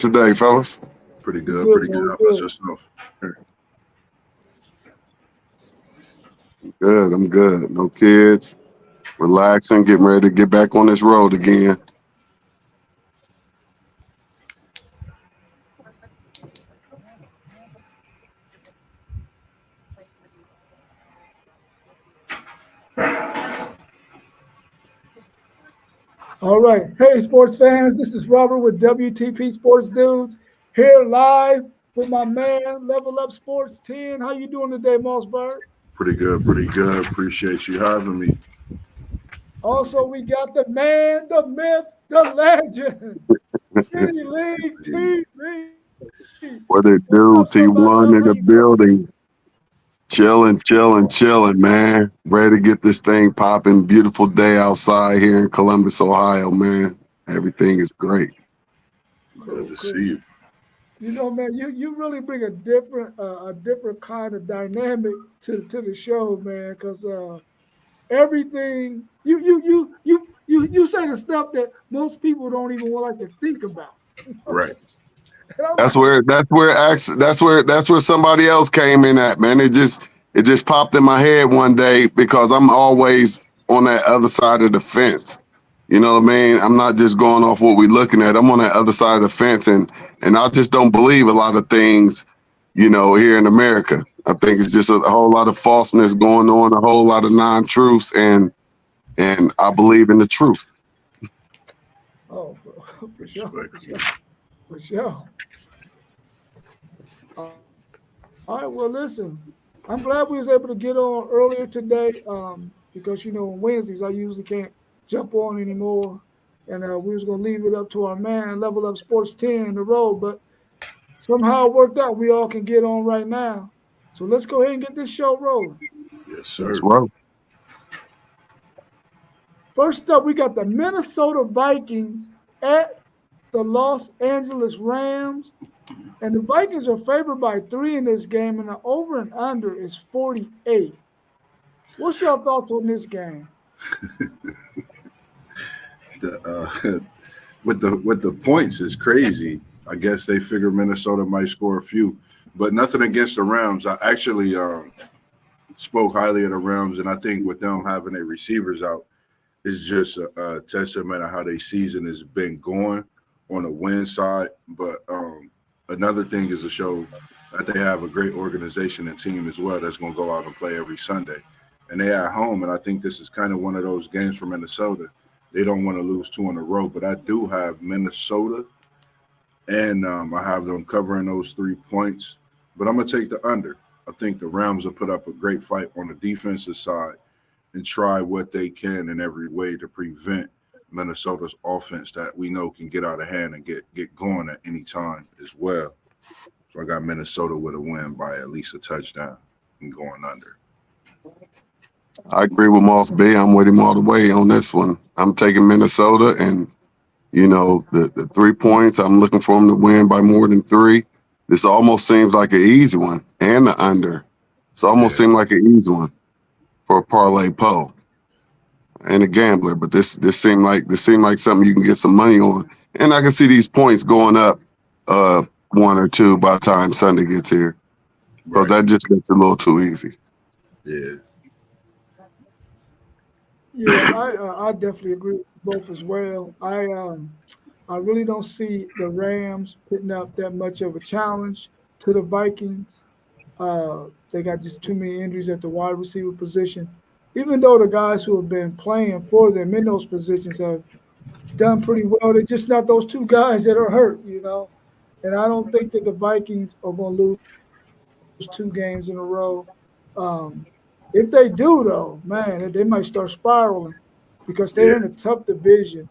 today, fellas? Pretty good, Good, pretty man. good. We How about good. yourself? Good, I'm good. No kids, relaxing, getting ready to get back on this road again. All right. Hey, sports fans. This is Robert with WTP Sports Dudes here live with my man, Level Up Sports 10. How you doing today, Mossberg? Pretty good, pretty good. Appreciate you having me. Also, we got the man, the myth, the legend, City League TV. What it What's up, do? somebody else? T1 in How the you doing? building. Chilling, man. Ready to get this thing popping. Beautiful day outside here in Columbus, Ohio, man. Everything is great. Good Cool, to cool. see you. You know, man, you really bring a different kind of dynamic to the show, man. Because everything you say the stuff that most people don't even like to think about. Right. And I'm That's like, where that's where somebody else came in at, man. It just popped in my head one day because I'm always on that other side of the fence. You know what I mean? I'm not just going off what we're looking at. I'm on that other side of the fence, and I just don't believe a lot of things, here in America. I think it's just a whole lot of falseness going on, a whole lot of non-truths, and I believe in the truth. oh, for sure, Respectfully. for sure. All right, well, listen, I'm glad we was able to get on earlier today, because on Wednesdays I usually can't jump on anymore, and we was gonna leave it up to our man, Level Up Sports 10, the road, but somehow it worked out. We all can get on right now, so let's go ahead and get this show rolling. Yes, That's sir. right. First up, we got the Minnesota Vikings at the Los Angeles Rams. And the Vikings are favored by 3 in this game, and the over and under is 48. What's your thoughts on this game? The with the points is crazy. I guess they figure Minnesota might score a few, but nothing against the Rams. I actually spoke highly of the Rams, and I think with them having their receivers out, it's just a testament of how their season has been going on the win side. But another thing is to show that they have a great organization and team as well that's going to go out and play every Sunday. And they're at home, and I think this is kind of one of those games for Minnesota. They don't want to lose 2 in a row, but I do have Minnesota, and I have them covering those 3 points. But I'm going to take the under. I think the Rams will put up a great fight on the defensive side and try what they can in every way to prevent Minnesota's offense that we know can get out of hand and get going at any time as well. So I got Minnesota with a win by at least a touchdown and going under. I agree with Moss B. I'm with him all the way on this one. I'm taking Minnesota, and the 3 points. I'm looking for them to win by more than 3. This almost seems like an easy one, and the under. It's almost Yeah. seemed like an easy one for a parlay po and a gambler. But this seemed like something you can get some money on, and I can see these points going up 1 or 2 by the time Sunday gets here, because Right. that just gets a little too easy. Yeah. Yeah, I definitely agree with both as well. I really don't see the Rams putting up that much of a challenge to the Vikings. They got just too many injuries at the wide receiver position. Even though the guys who have been playing for them in those positions have done pretty well, they're just not those 2 guys that are hurt. And I don't think that the Vikings are going to lose 2 games in a row. Um, if they do, though, man, they might start spiraling because they're Yeah. in a tough division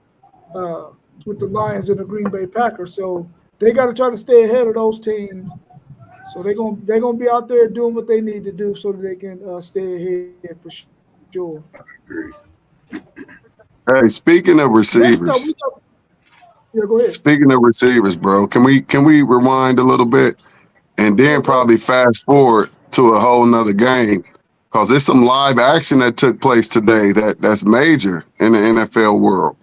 uh, with the Lions and the Green Bay Packers. So they got to try to stay ahead of those teams. So they're gonna be out there doing what they need to do so that they can stay ahead for sure. Agree. Hey, speaking of Next up, we receivers, got, yeah, go ahead. bro, can we rewind a little bit and Yeah, then go ahead. probably fast forward to a whole nother game? Because there's some live action that took place today that's major in the NFL world.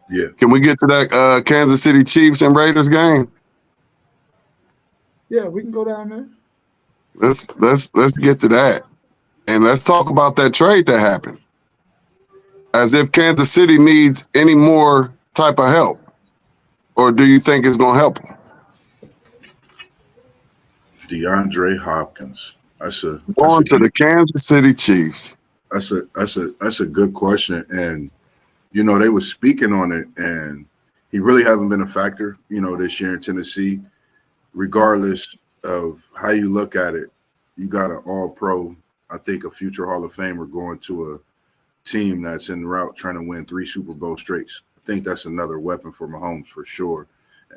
Yeah. Can we get to that Kansas City Chiefs and Raiders game? Yeah, we can go down there. Let's get to that. And let's talk about that trade that happened. As if Kansas City needs any more type of help. Or do you think it's gonna help them? DeAndre Hopkins. Going to the Kansas City Chiefs. That's a good question. And you know, they were speaking on it, and he really haven't been a factor, you know, this year in Tennessee. Regardless of how you look at it, you got an all-pro, I think a future Hall of Famer going to a team that's en route trying to win 3 Super Bowl straights. I think that's another weapon for Mahomes for sure.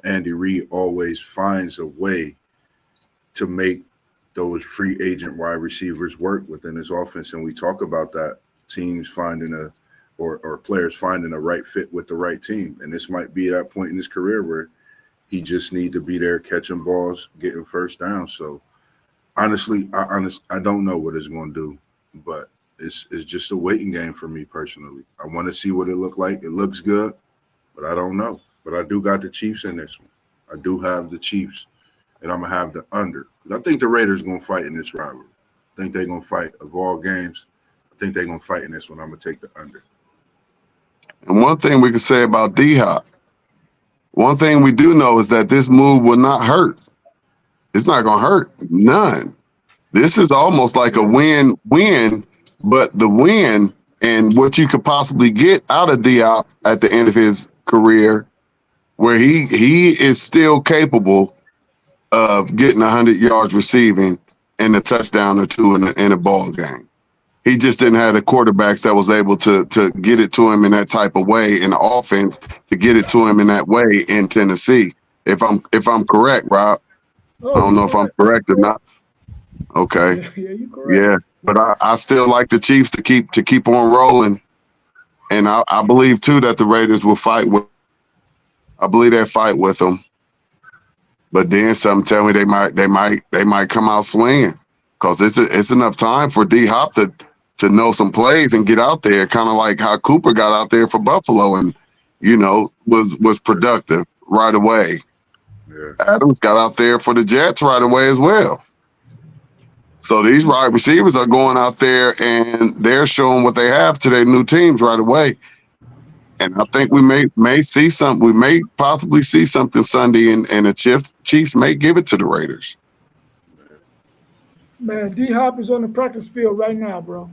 Andy Reid always finds a way to make those free agent wide receivers work within his offense. And we talk about that, teams finding or players finding a right fit with the right team. And this might be that point in his career where he just need to be there catching balls, getting first down. So honestly, I don't know what it's going to do, but it's just a waiting game for me personally. I want to see what it look like. It looks good, but I don't know. But I do got the Chiefs in this one. I do have the Chiefs, and I'm going to have the under. I think the Raiders going to fight in this rivalry. I think they're going to fight of all games. I think they're going to fight in this one. I'm going to take the under. And one thing we can say about D-Hop, one thing we do know is that this move will not hurt. It's not going to hurt. None. This is almost like a win-win, but the win and what you could possibly get out of D-Hop at the end of his career, where he is still capable of getting 100 yards receiving and a touchdown or two in a ball game. He just didn't have the quarterbacks that was able to get it to him in that type of way in the offense, to get it to him in that way in Tennessee. If I'm correct, Rob. I don't know if I'm correct or not. Okay. Yeah, you're correct. Yeah, but I still like the Chiefs to keep on rolling, and I believe too that the Raiders will fight with. I believe they fight with them, but then some tell me they might come out swinging, because it's enough time for D-Hop to know some plays and get out there, kind of like how Cooper got out there for Buffalo and was productive right away. Yeah. Adams got out there for the Jets right away as well. So these wide receivers are going out there and they're showing what they have to their new teams right away. And I think we may see something. We may possibly see something Sunday, and the Chiefs may give it to the Raiders. Man, D-Hop is on the practice field right now, bro.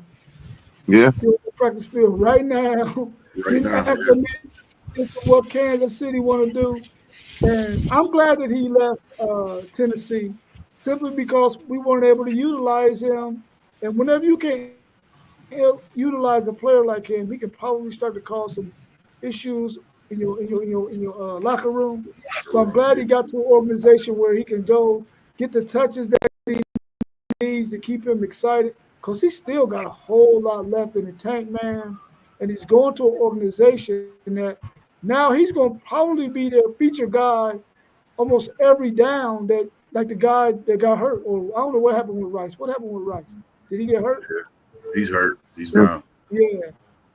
Yeah. He's on the practice field right now. Right now. Into what Kansas City want to do. And I'm glad that he left Tennessee, simply because we weren't able to utilize him. And whenever you can utilize a player like him, he can probably start to cause some issues in your locker room. So I'm glad he got to an organization where he can go get the touches that he needs to keep him excited, because he's still got a whole lot left in the tank, man. And he's going to an organization that now he's going to probably be their feature guy almost every down, that like the guy that got hurt. Or I don't know what happened with Rice. What happened with Rice? Did he get hurt? Yeah. He's hurt. He's down. Yeah.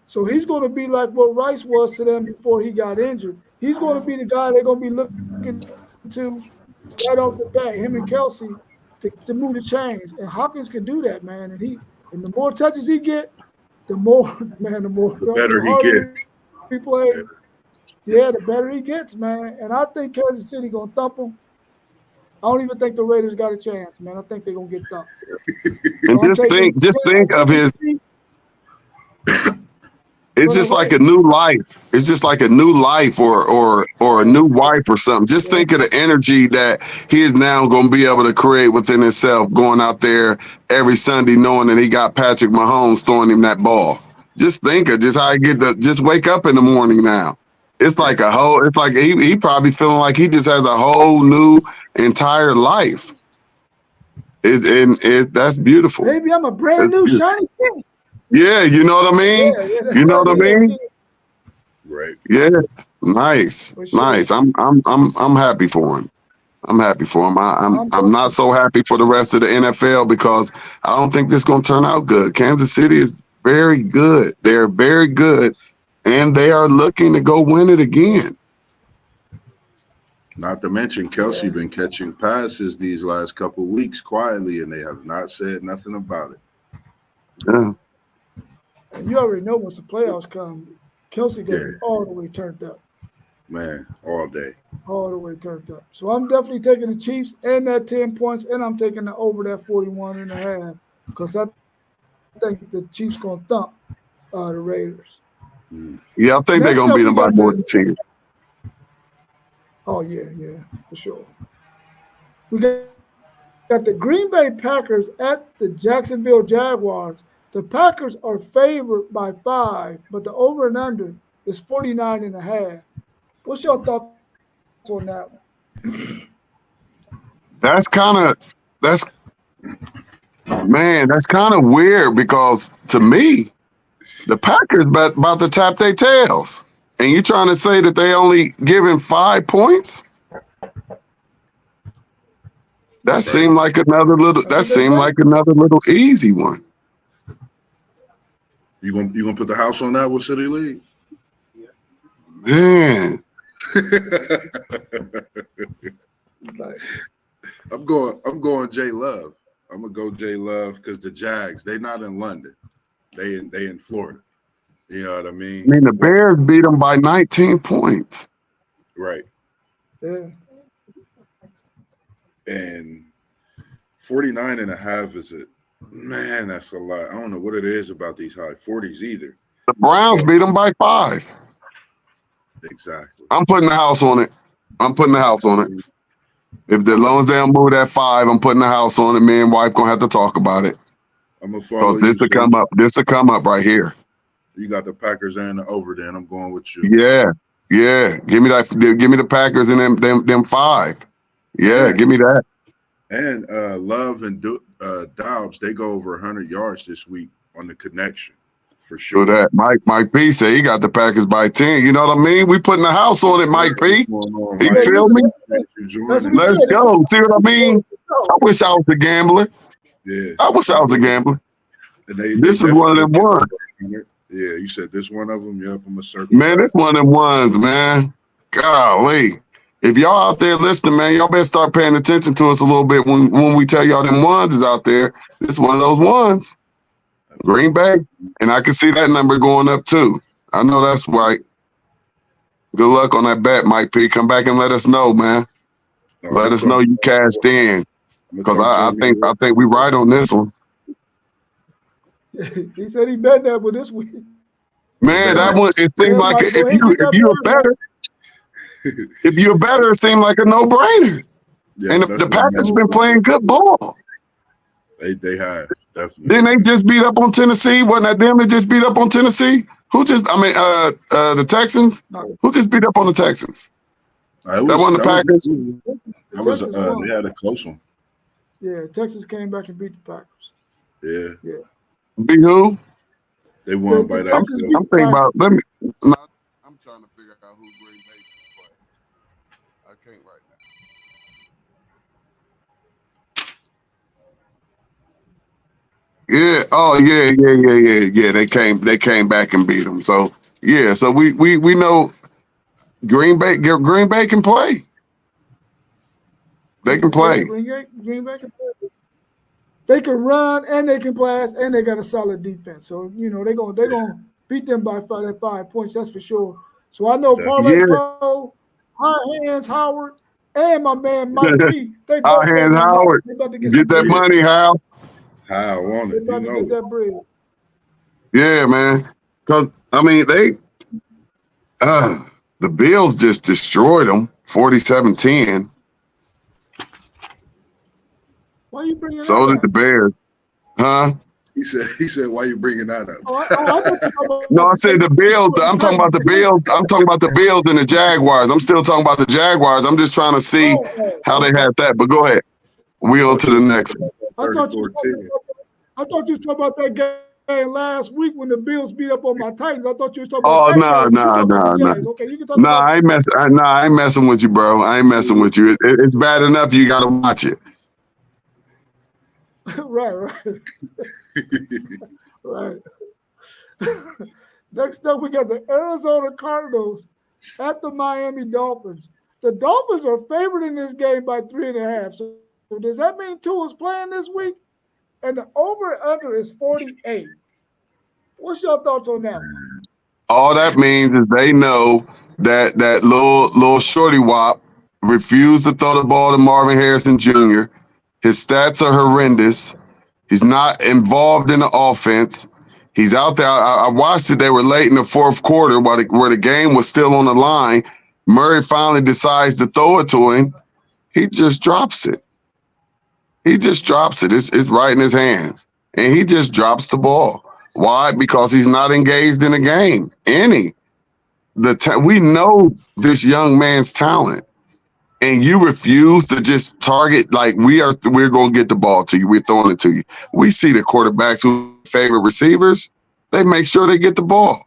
So he's going to be like what Rice was to them before he got injured. He's going to be the guy they're going to be looking to right off the bat, him and Kelsey, to move the chains. And Hopkins can do that, man. And the more touches he get, the better he gets. He play. Yeah, the better he gets, man. And I think Kansas City going to thump him. I don't even think the Raiders got a chance, man. I think they're going to get thumped. And just think of his. It's just like a new life. It's just like a new life or a new wife or something. Just think of the energy that he is now going to be able to create within himself, going out there every Sunday knowing that he got Patrick Mahomes throwing him that ball. Just think of just how he just wake up in the morning now. It's like he probably feeling like he just has a whole new entire life. That's beautiful. Maybe I'm a brand new shiny thing. Yeah, you know what I mean? Yeah, you know what I mean? Right. Yeah. Nice. Sure. Nice. I'm happy for him. I'm happy for him. I'm not so happy for the rest of the NFL, because I don't think this is going to turn out good. Kansas City is very good. They're very good, and they are looking to go win it again. Not to mention Kelsey been catching passes these last couple of weeks quietly, and they have not said nothing about it. Yeah. And you already know once the playoffs come, Kelsey gonna be all the way turned up. Man, all day. All the way turned up. So I'm definitely taking the Chiefs and that 10 points, and I'm taking the over that 41.5 because I think the Chiefs gonna thump the Raiders. Yeah, I think they're gonna beat them by more than 10. Oh yeah, for sure. We got the Green Bay Packers at the Jacksonville Jaguars. The Packers are favored by 5, but the over and under is 49.5. What's your thoughts on that one? That's kind of weird because to me, the Packers about to tap their tails. And you trying to say that they only giving 5 points? That seemed like another little easy one. You gonna put the house on that with City League? Man. I'm going J Love. I'm gonna go J Love because the Jags, they not in London. They in Florida. You know what I mean? The Bears beat them by 19 points. Right. Yeah. And 49.5 is it? Man, that's a lot. I don't know what it is about these high 40s either. The Browns beat them by 5. Exactly. I'm putting the house on it. If the loans they don't move that 5, I'm putting the house on it. Me and wife gonna have to talk about it. I'm gonna follow you. This will come up. This will come up right here. You got the Packers and the over. Then I'm going with you. Yeah. Give me that. Give me the Packers and them 5. Yeah, give me that. And Love and Dobbs, they go over 100 yards this week on the connection for sure. So that Mike P said he got the Packers by 10. You know what I mean? We putting the house on it, Mike P. You feel me? Let's go. See what I mean? I wish I was a gambler. Yeah. I wish I was a gambler. And this is one of them ones. Yeah, you said this one of them. Yep, I'm a circle. Man, this one of them ones, man. Golly. If y'all out there listening, man, y'all better start paying attention to us a little bit when we tell y'all them ones is out there. This is one of those ones. Green Bay. And I can see that number going up too. I know that's right. Good luck on that bet, Mike P. Come back and let us know, man. Let us know you cashed in. Because I think we right on this one. He said he bet that with this week. Man, that one, it seemed like if you're better, it seemed like a no-brainer. Yeah, and the Packers been playing good ball. They have, definitely. Didn't they just beat up on Tennessee? Wasn't that them that just beat up on Tennessee? The Texans? Who just beat up on the Texans? That wasn't the Packers? They had a close one. Yeah, Texas came back and beat the Packers. Yeah. Beat who? They won by that. I'm thinking about, I'm trying to figure out who Green Bay is playing. I can't right now. Yeah. Oh, yeah. They came back and beat them. So yeah. So we know Green Bay can play. They can play. Green Bay can play. They can run and they can pass and they got a solid defense. So they're gonna beat them by 5 points. That's for sure. So I know Parlay Pro, High Hands Howard, and my man Mike P. They both High Hands Howard. Get that money, Hal. Hal on it. They about to get that bread. Yeah, man. Because the Bills just destroyed them 47-10. Why you bringing so did the Bears. Huh? He said, why you bringing that up? No, I said the Bills. I'm talking about the Bills. I'm talking about the Bills and the Jaguars. I'm still talking about the Jaguars. I'm just trying to see how they had that. But go ahead. We on to the next one. I thought you was talking about that game last week when the Bills beat up on my Titans. I thought you was talking about no. Okay, you can talk about I ain't messing with you, bro. I ain't messing with you. It's bad enough you got to watch it. Right. Next up, we got the Arizona Cardinals at the Miami Dolphins. The Dolphins are favored in this game by 3.5. So does that mean Tua's playing this week? And the over/under is 48. What's your thoughts on that? All that means is they know that little shorty wop refused to throw the ball to Marvin Harrison Jr. His stats are horrendous. He's not involved in the offense. He's out there. I watched it. They were late in the fourth quarter where the game was still on the line. Murray finally decides to throw it to him. He just drops it. It's right in his hands. And he just drops the ball. Why? Because he's not engaged in the game. We know this young man's talent. And you refuse to just target like we're going to get the ball to you. We're throwing it to you. We see the quarterbacks who favor receivers. They make sure they get the ball.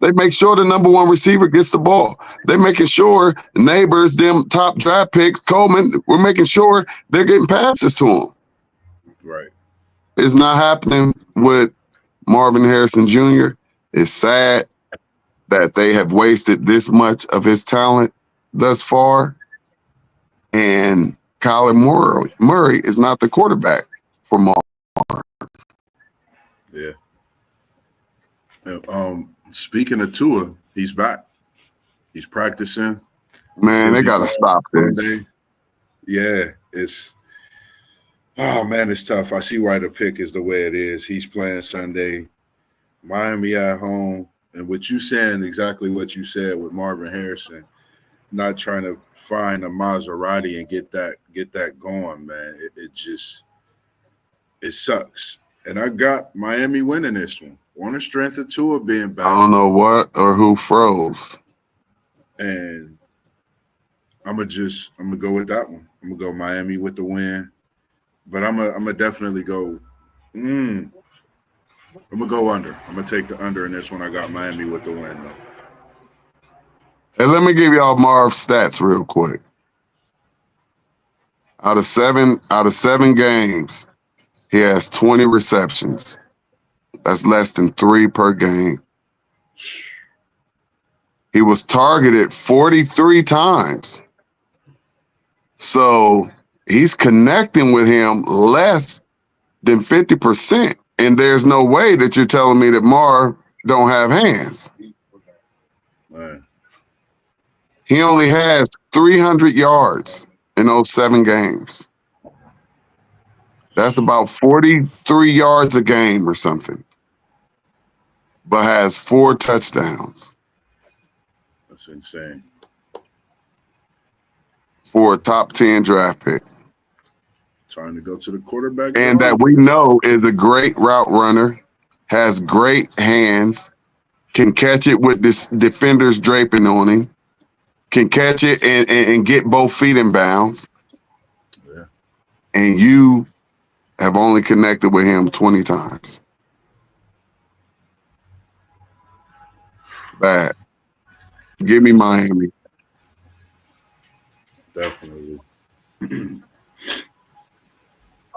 They make sure the number one receiver gets the ball. They're making sure Neighbors, them top draft picks, Coleman, we're making sure they're getting passes to him. Right. It's not happening with Marvin Harrison Jr. It's sad that they have wasted this much of his talent thus far. And Kyler Murray is not the quarterback for Marvin. Yeah. Speaking of Tua, he's back. He's practicing. Man, they got to stop this. Yeah, it's tough. I see why the pick is the way it is. He's playing Sunday, Miami at home, and what you saying exactly what you said with Marvin Harrison, not trying to find a Maserati and get that going, man. It sucks. And I got Miami winning this one on the strength of Tua being back. I don't know what or who froze. And I'm gonna go with that one. I'm gonna go Miami with the win, but I'm gonna definitely go. I'm gonna go under. I'm gonna take the under in this one. I got Miami with the win though. Hey, let me give y'all Marv's stats real quick. Out of seven games, he has 20 receptions. That's less than 3 per game. He was targeted 43 times. So he's connecting with him less than 50%. And there's no way that you're telling me that Marv don't have hands. Right. He only has 300 yards in those 7 games. That's about 43 yards a game or something. But has 4 touchdowns. That's insane. For a top 10 draft pick. Trying to go to the quarterback. And that we know is a great route runner, has great hands, can catch it with this defenders draping on him, can catch it and get both feet in bounds. Yeah. And you have only connected with him 20 times. Bad. Give me Miami. Definitely.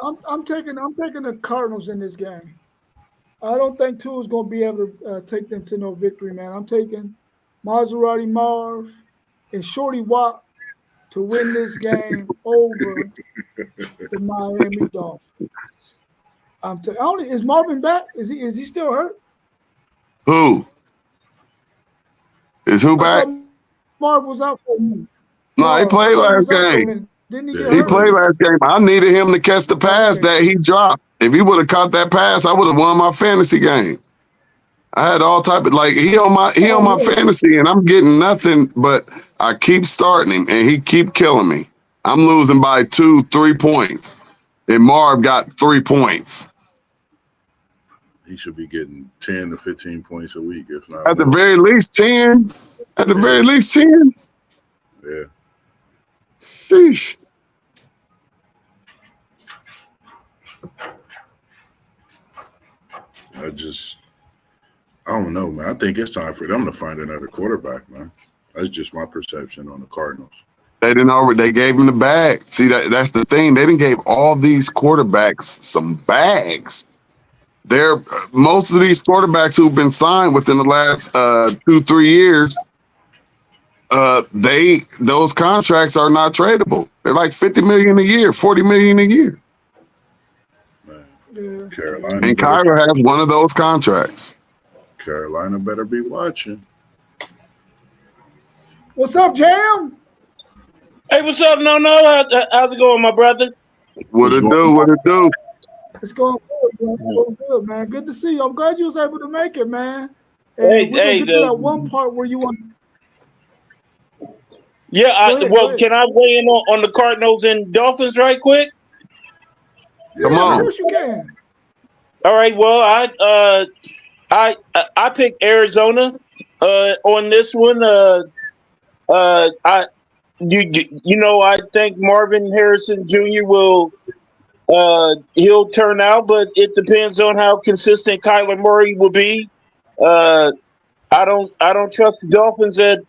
I'm taking the Cardinals in this game. I don't think Tua's going to be able to take them to no victory, man. I'm taking Maserati Marv and Shorty Wop to win this game over the Miami Dolphins. Is Marvin back? Is he still hurt? Who? Is who back? Marv was out for a minute. No, he played last game. Didn't he? He played last game. I needed him to catch the pass that he dropped. If he would have caught that pass, I would have won my fantasy game. I had all type of he on my fantasy, and I'm getting nothing. But I keep starting him, and he keep killing me. I'm losing by 2-3 points, and Marv got 3 points. He should be getting 10 to 15 points a week, if not. At the very least 10. At the very least 10. Yeah. Sheesh. I don't know, man. I think it's time for them to find another quarterback, man. That's just my perception on the Cardinals. They gave him the bag. See, that's the thing. They didn't gave all these quarterbacks some bags. most of these quarterbacks who've been signed within the last 2-3 years, those contracts are not tradable. They're like $50 million a year, $40 million a year. Man, Carolina And Kyler has one of those contracts. Carolina better be watching. What's up, Jam? Hey, what's up? No, how's it going, my brother? What it do? What it do? It's going good, man. It's going good, man. Good to see you. I'm glad you was able to make it, man. And Hey, we're gonna hey, get to that one part where you want. Yeah, Go ahead. can I weigh in on the Cardinals and Dolphins right quick? Come Of on. course you can. All right. Well, I picked Arizona on this one. I think Marvin Harrison Jr. he'll turn out, but it depends on how consistent Kyler Murray will be. I don't trust the Dolphins at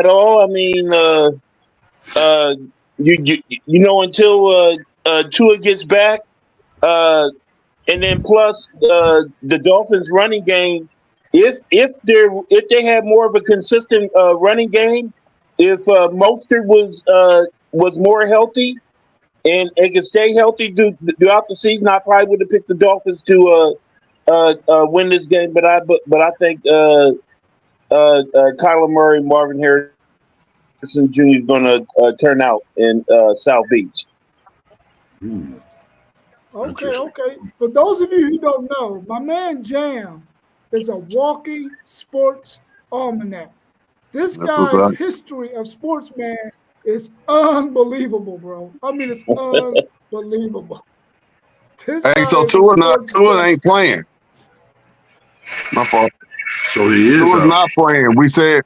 all. I mean, until Tua gets back, and then plus the Dolphins' running game. If they have more of a consistent running game, if Mostert was more healthy and can stay healthy throughout the season, I probably would have picked the Dolphins to win this game. But I think Kyler Murray, Marvin Harrison Jr. is going to turn out in South Beach. Okay. For those of you who don't know, my man Jam is a walking sports almanac. This That's guy's history of sports, man, is unbelievable, bro. I mean, it's unbelievable. Hey, so Tua ain't playing. My fault. So he is Tua's not playing.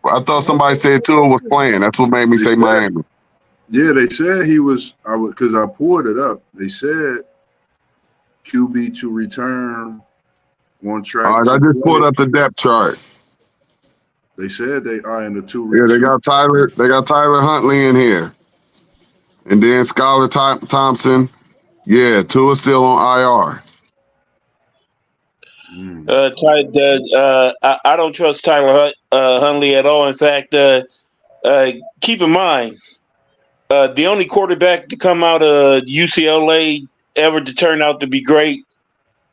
I thought somebody said Tua was playing. That's what made me say Miami. Yeah, they said he was. Because I pulled it up. They said QB to return on track. All right, I just pulled up the depth chart. They said they are in the two. Yeah, they got Tyler Huntley in here, and then Skylar Thompson. Yeah, Tua's still on IR. I don't trust Tyler Huntley at all. In fact, keep in mind, the only quarterback to come out of UCLA ever to turn out to be great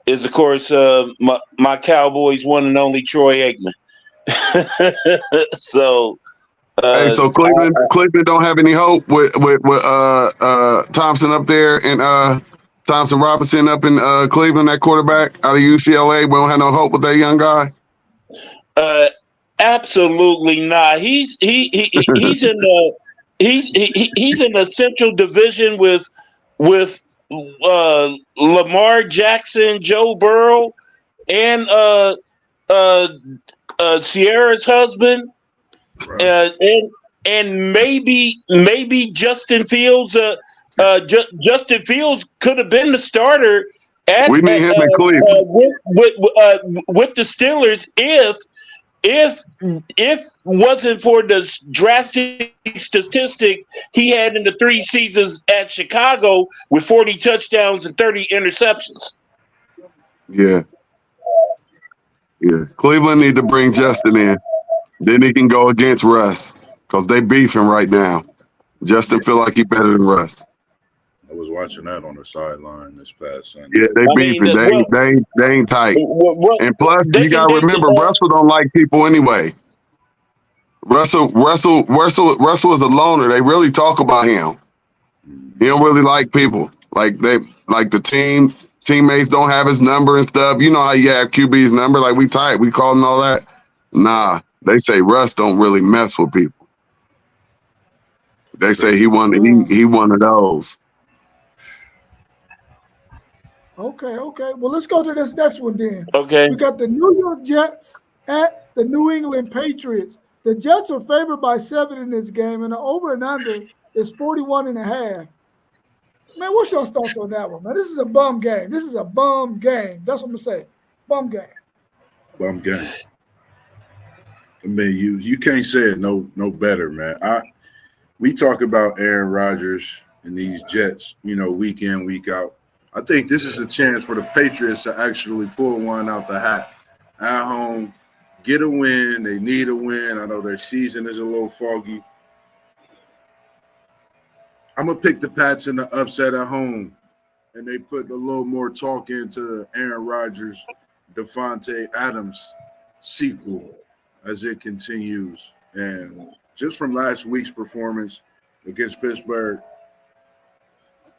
is, of course, my Cowboys' one and only Troy Aikman. So Cleveland don't have any hope with Thompson up there and Thompson Robinson up in Cleveland, that quarterback out of UCLA. We don't have no hope with that young guy. Absolutely not. He's in the Central Division with Lamar Jackson, Joe Burrow, and Sierra's husband, right. and maybe Justin Fields. Justin Fields could have been the starter with the Steelers if wasn't for the drastic statistic he had in the 3 seasons at Chicago with 40 touchdowns and 30 interceptions. Yeah. Cleveland need to bring Justin in. Then he can go against Russ because they beefing right now. Justin feel like he better than Russ. I was watching that on the sideline this past Sunday. Yeah, they beefing. They ain't tight. And plus, you gotta remember, Russell don't like people anyway. Russell is a loner. They really talk about him. He don't really like people. Like the teammates don't have his number and stuff. You know how you have QB's number, like we tight, we call him all that. Nah, they say Russ don't really mess with people. They say he one of those. Okay. Well, let's go to this next one then. Okay. We got the New York Jets at the New England Patriots. The Jets are favored by 7 in this game, and the over and under is 41.5. Man, what's your thoughts on that one, man? This is a bum game. That's what I'm gonna say. Bum game. Bum game. I mean, you can't say it no better, man. We talk about Aaron Rodgers and these Jets, week in, week out. I think this is a chance for the Patriots to actually pull one out the hat at home, get a win. They need a win. I know their season is a little foggy. I'm going to pick the Pats in the upset at home, and they put a little more talk into Aaron Rodgers, Devontae Adams sequel as it continues. And just from last week's performance against Pittsburgh,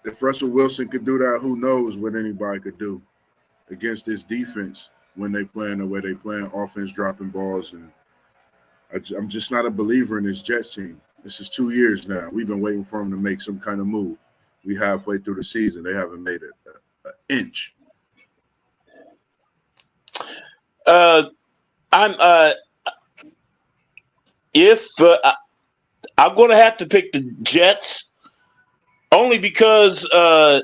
if Russell Wilson could do that, who knows what anybody could do against this defense when they playing the way they playing, offense dropping balls. And I'm just not a believer in this Jets team. This is 2 years now. We've been waiting for them to make some kind of move. We halfway through the season. They haven't made it an inch. I'm going to have to pick the Jets only because I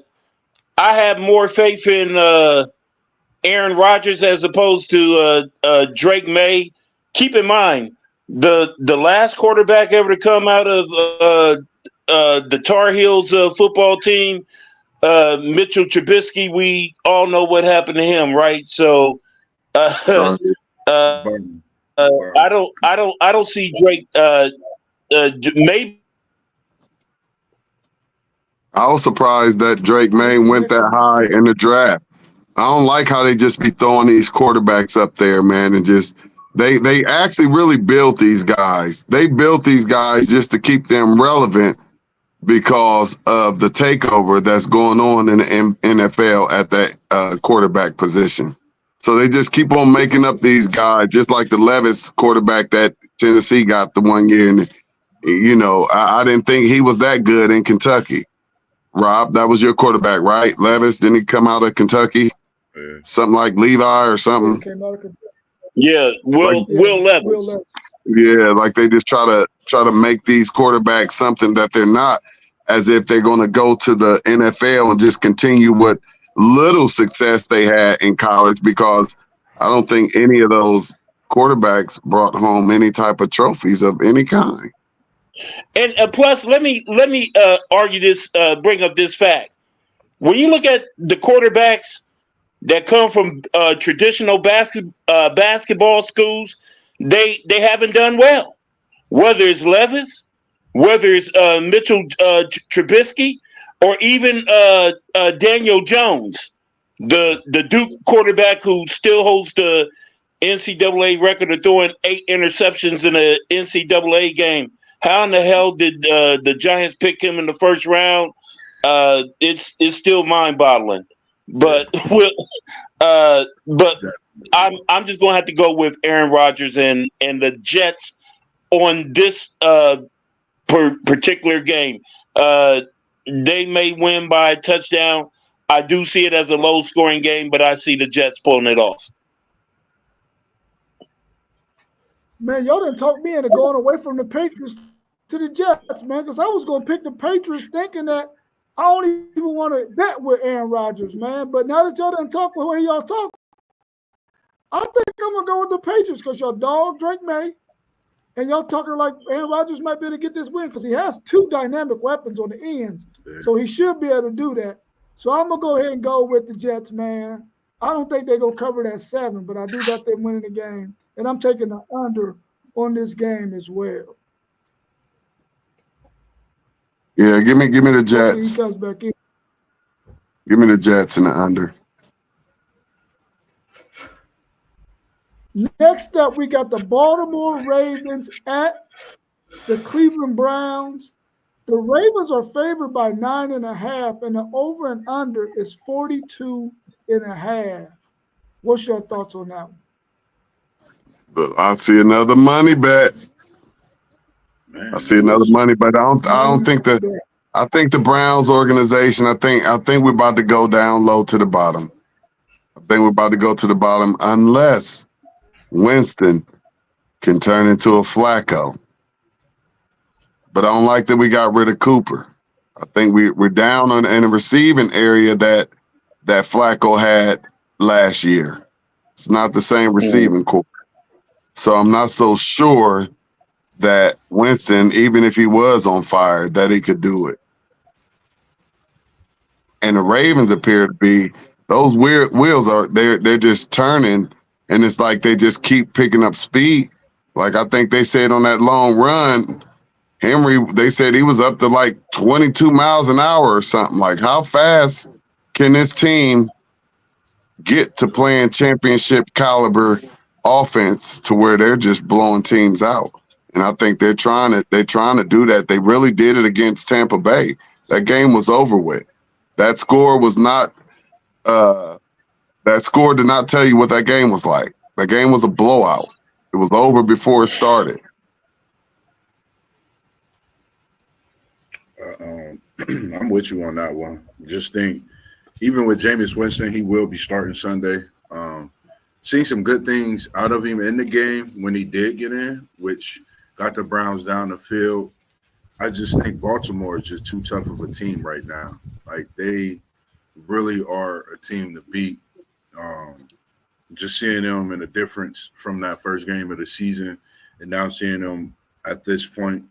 have more faith in Aaron Rodgers as opposed to Drake May. Keep in mind, the last quarterback ever to come out of the Tar Heels football team, Mitchell Trubisky, we all know what happened to him, right? So I don't see Drake maybe. I was surprised that Drake May went that high in the draft. I don't like how they just be throwing these quarterbacks up there, man, and just they actually really built these guys. They built these guys just to keep them relevant because of the takeover that's going on in the NFL at that quarterback position. So they just keep on making up these guys, just like the Levis quarterback that Tennessee got the 1 year. And, you know, I didn't think he was that good in Kentucky. Rob, that was your quarterback, right? Levis, didn't he come out of Kentucky? Yeah. Something like Levi or something? Yeah, Will Levis. Yeah, like they just try to make these quarterbacks something that they're not, as if they're going to go to the NFL and just continue what little success they had in college, because I don't think any of those quarterbacks brought home any type of trophies of any kind. And plus, let me argue this, bring up this fact. When you look at the quarterbacks that come from traditional basketball schools, they haven't done well. Whether it's Levis, whether it's Mitchell Trubisky, or even Daniel Jones, the Duke quarterback who still holds the NCAA record of throwing 8 interceptions in an NCAA game. How in the hell did the Giants pick him in the first round? It's still mind-boggling. But I'm just going to have to go with Aaron Rodgers and the Jets on this particular game. They may win by a touchdown. I do see it as a low-scoring game, but I see the Jets pulling it off. Man, y'all done talked me into going away from the Patriots to the Jets, man, because I was going to pick the Patriots thinking that I don't even want to bet with Aaron Rodgers, man. But now that y'all done talk the way y'all talk, I think I'm going to go with the Patriots because y'all dog Drake May, and y'all talking like Aaron Rodgers might be able to get this win because he has 2 dynamic weapons on the ends. Yeah. So he should be able to do that. So I'm going to go ahead and go with the Jets, man. I don't think they're going to cover that 7, but I do got them winning the game. And I'm taking the under on this game as well. Yeah, give me the Jets. He comes back in. Give me the Jets and the under. Next up, we got the Baltimore Ravens at the Cleveland Browns. The Ravens are favored by 9.5, and the over and under is 42.5. What's your thoughts on that one? I see another money bet. Man, I see another money bet. I don't think I think the Browns organization, I think we're about to go down low to the bottom. I think we're about to go to the bottom unless Winston can turn into a Flacco. But I don't like that we got rid of Cooper. I think we're down in a receiving area that Flacco had last year. It's not the same receiving core. So I'm not so sure that Winston, even if he was on fire, that he could do it. and the Ravens appear to be, those weird wheels are they're just turning, and it's like they just keep picking up speed. Like I think they said on that long run, Henry, they said he was up to like 22 miles an hour or something. Like, how fast can this team get to playing championship caliber offense to where they're just blowing teams out? And I think they're trying to do that. They really did it against Tampa Bay. That game was over with. That score was not that score did not tell you what that game was like. That game was a blowout. It was over before it started. I'm with you on that one. Just think, even with Jameis Winston, he will be starting Sunday. Seeing some good things out of him in the game when he did get in, which got the Browns down the field. I just think Baltimore is just too tough of a team right now. Like, they really are a team to beat. Just seeing them in a difference from that first game of the season, and now seeing them at this point,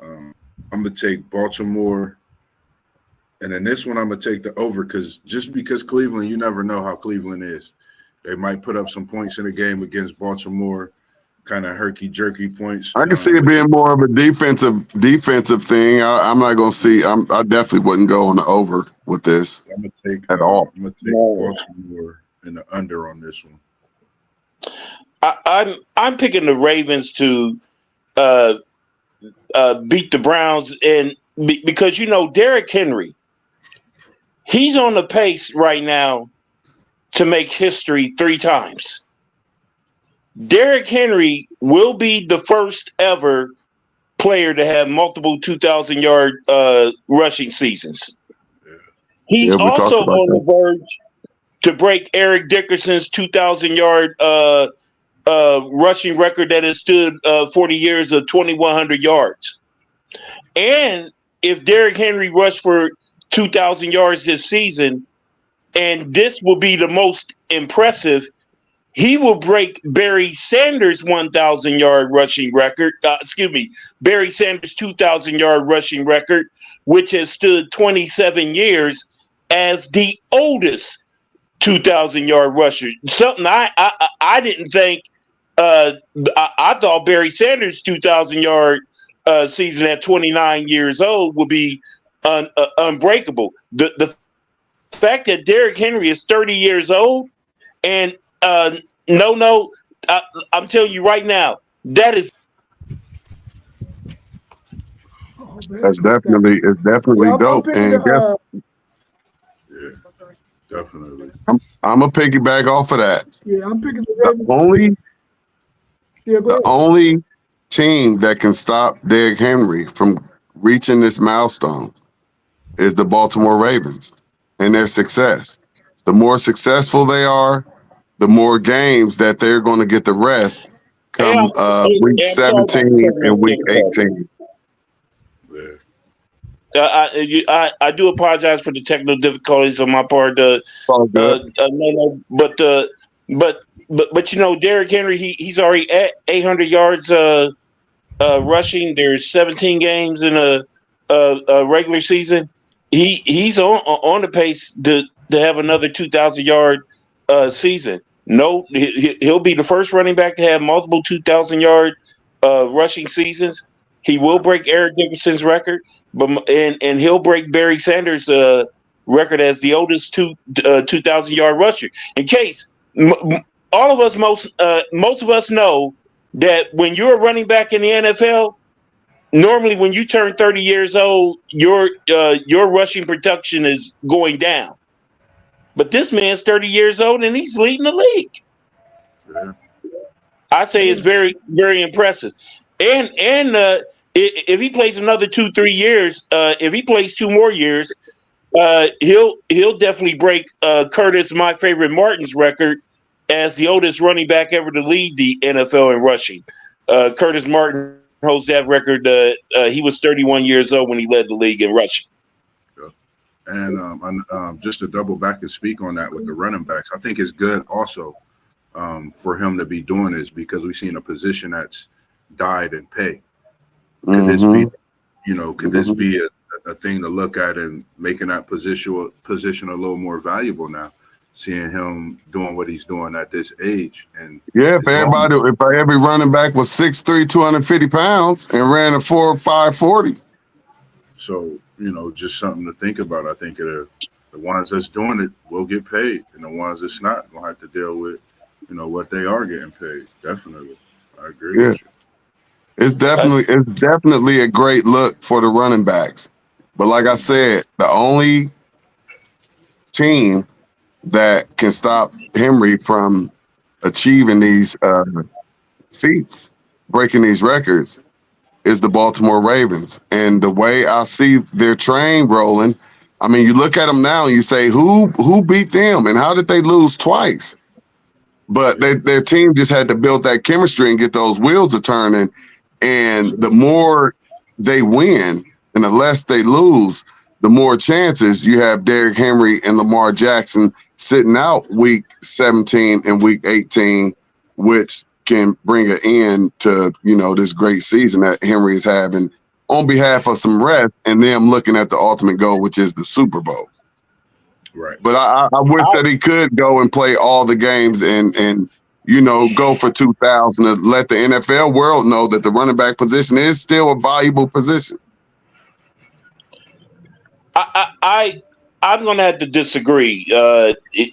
I'm going to take Baltimore. And in this one, I'm going to take the over because Cleveland, you never know how Cleveland is. They might put up some points in the game against Baltimore, kind of herky-jerky points. I can see it being more of a defensive thing. I'm not going to see. I definitely wouldn't go on the over with this I'm going to take at all. I'm going to take Baltimore and the under on this one. I'm picking the Ravens to beat the Browns, and because Derrick Henry, he's on the pace right now to make history 3 times. Derrick Henry will be the first ever player to have multiple 2,000-yard rushing seasons. He's also on the verge to break Eric Dickerson's 2,000-yard rushing record that has stood 40 years of 2,100 yards. And if Derrick Henry rushed for 2,000 yards this season, and this will be the most impressive, he will break Barry Sanders' 1,000-yard rushing record. Barry Sanders' 2,000-yard rushing record, which has stood 27 years as the oldest 2,000-yard rusher. Something I didn't think. I thought Barry Sanders' 2,000-yard season at 29 years old would be unbreakable. The fact that Derrick Henry is 30 years old, and I'm telling you right now, that is. It's definitely dope. And yeah, definitely. I'm gonna piggyback off of that. Yeah, I'm picking the Ravens. The only team that can stop Derrick Henry from reaching this milestone is the Baltimore Ravens and their success. The more successful they are, the more games that they're going to get the rest come week 17 and week 18. I do apologize for the technical difficulties on my part. But Derrick Henry, he's already at 800 yards rushing. There's 17 games in a regular season. He's on the pace to have another 2,000-yard season. No, he'll be the first running back to have multiple 2,000-yard rushing seasons. He will break Eric Dickerson's record, and he'll break Barry Sanders' record as the oldest 2,000-yard rusher. In case all of us, most of us know that when you're a running back in the NFL, normally when you turn 30 years old, your rushing production is going down. But this man's 30 years old and he's leading the league. Yeah. I say it's very, very impressive. And if he plays another 2-3 years, if he plays 2 more years, he'll definitely break Curtis, my favorite Martin's record as the oldest running back ever to lead the NFL in rushing. Curtis Martin holds that record. He was 31 years old when he led the league in rushing. And just to double back and speak on that with the running backs, I think it's good also for him to be doing this because we've seen a position that's died in pay. Could this be, could this be a a thing to look at and making that position a little more valuable now. Seeing him doing what he's doing at this age, and Yeah, if every running back was 6'3", 250 pounds, and ran a 4.5 40. So just something to think about. I think the ones that's doing it will get paid, and the ones that's not gonna have to deal with what they are getting paid. Definitely, I agree with you. It's definitely a great look for the running backs. But like I said, the only team that can stop Henry from achieving these feats, breaking these records, is the Baltimore Ravens. And the way I see their train rolling, I mean, you look at them now and you say, who beat them and how did they lose twice? But their team just had to build that chemistry and get those wheels a turning. And the more they win and the less they lose, the more chances you have Derrick Henry and Lamar Jackson sitting out week 17 and week 18, which can bring an end to, this great season that Henry is having on behalf of some rest and them looking at the ultimate goal, which is the Super Bowl. Right. But I wish that he could go and play all the games and go for 2,000 and let the NFL world know that the running back position is still a valuable position. I'm gonna have to disagree.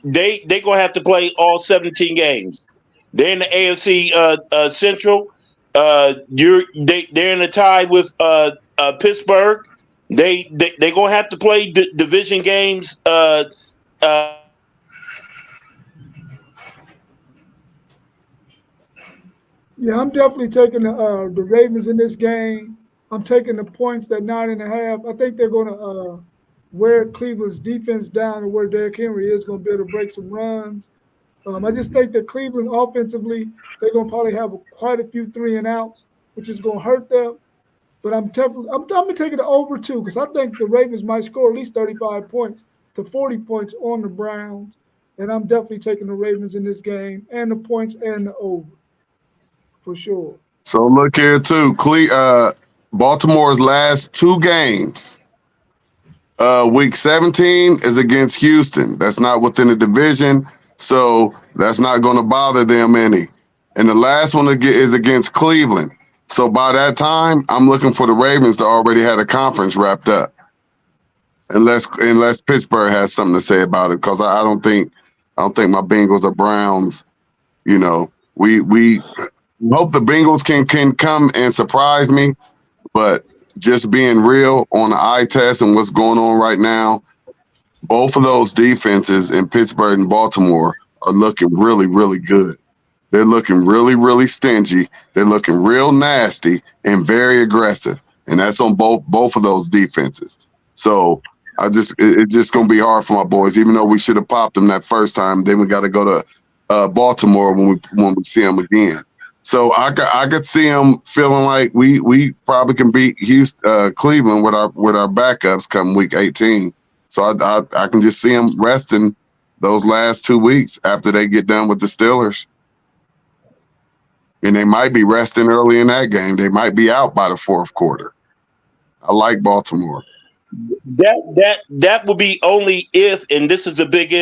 They gonna have to play all 17 games. They're in the AFC Central. They're in a tie with Pittsburgh. They gonna have to play division games. Yeah, I'm definitely taking the Ravens in this game. I'm taking the points at 9.5. I think they're going to wear Cleveland's defense down to where Derrick Henry is going to be able to break some runs. I just think that Cleveland offensively, they're going to probably have quite a few 3-and-outs, which is going to hurt them. But I'm taking the over 2 because I think the Ravens might score at least 35 points to 40 points on the Browns. And I'm definitely taking the Ravens in this game and the points and the over for sure. So look here too. Baltimore's last 2 games. Week 17 is against Houston. That's not within the division, so that's not going to bother them any. And the last one is against Cleveland. So by that time, I'm looking for the Ravens to already have a conference wrapped up. Unless Pittsburgh has something to say about it, because I don't think my Bengals or Browns. We hope the Bengals can come and surprise me, but just being real on the eye test and what's going on right now, both of those defenses in Pittsburgh and Baltimore are looking really, really good. They're looking really, really stingy. They're looking real nasty and very aggressive, and that's on both of those defenses. So it's just going to be hard for my boys, even though we should have popped them that first time. Then we got to go to Baltimore when we see them again. So I could see them feeling like we probably can beat Cleveland with our backups come week 18. So I can just see them resting those last 2 weeks after they get done with the Steelers. And they might be resting early in that game. They might be out by the fourth quarter. I like Baltimore. That would be only if, and this is a big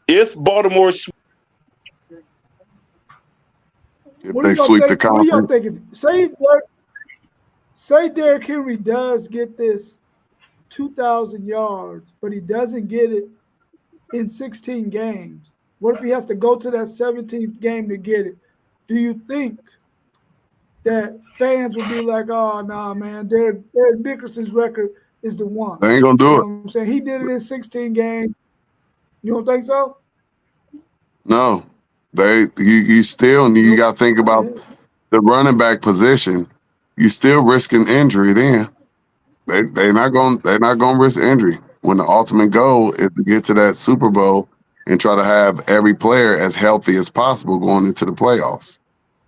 if Baltimore. If they sweep the conference. What are y'all thinking? Say Derrick Henry does get this 2,000 yards, but he doesn't get it in 16 games. What if he has to go to that 17th game to get it? Do you think that fans will be like, oh, nah, man, Derek Dickerson's record is the one? They ain't going to do it. You know what I'm saying? He did it in 16 games. You don't think so? No. You still got to think about the running back position. You still risking injury then. They're not going to risk injury when the ultimate goal is to get to that Super Bowl and try to have every player as healthy as possible going into the playoffs.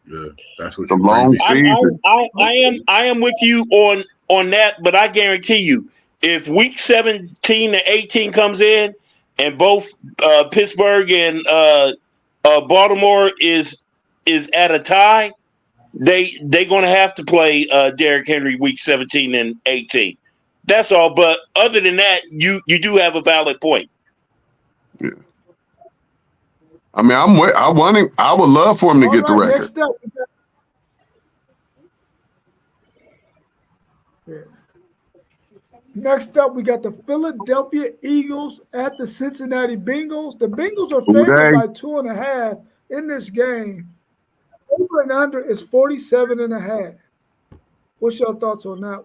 Yeah, that's what it's a long season. I am with you on that, but I guarantee you, if week 17 to 18 comes in and both Pittsburgh and Baltimore is at a tie, they're going to have to play Derrick Henry week 17 and 18. That's all. But other than that, you do have a valid point. Yeah. I mean, I would love for him to get the record. Next up, Next up, we got the Philadelphia Eagles at the Cincinnati Bengals. The Bengals are favored by 2.5 in this game. Over and under is 47.5. What's your thoughts on that?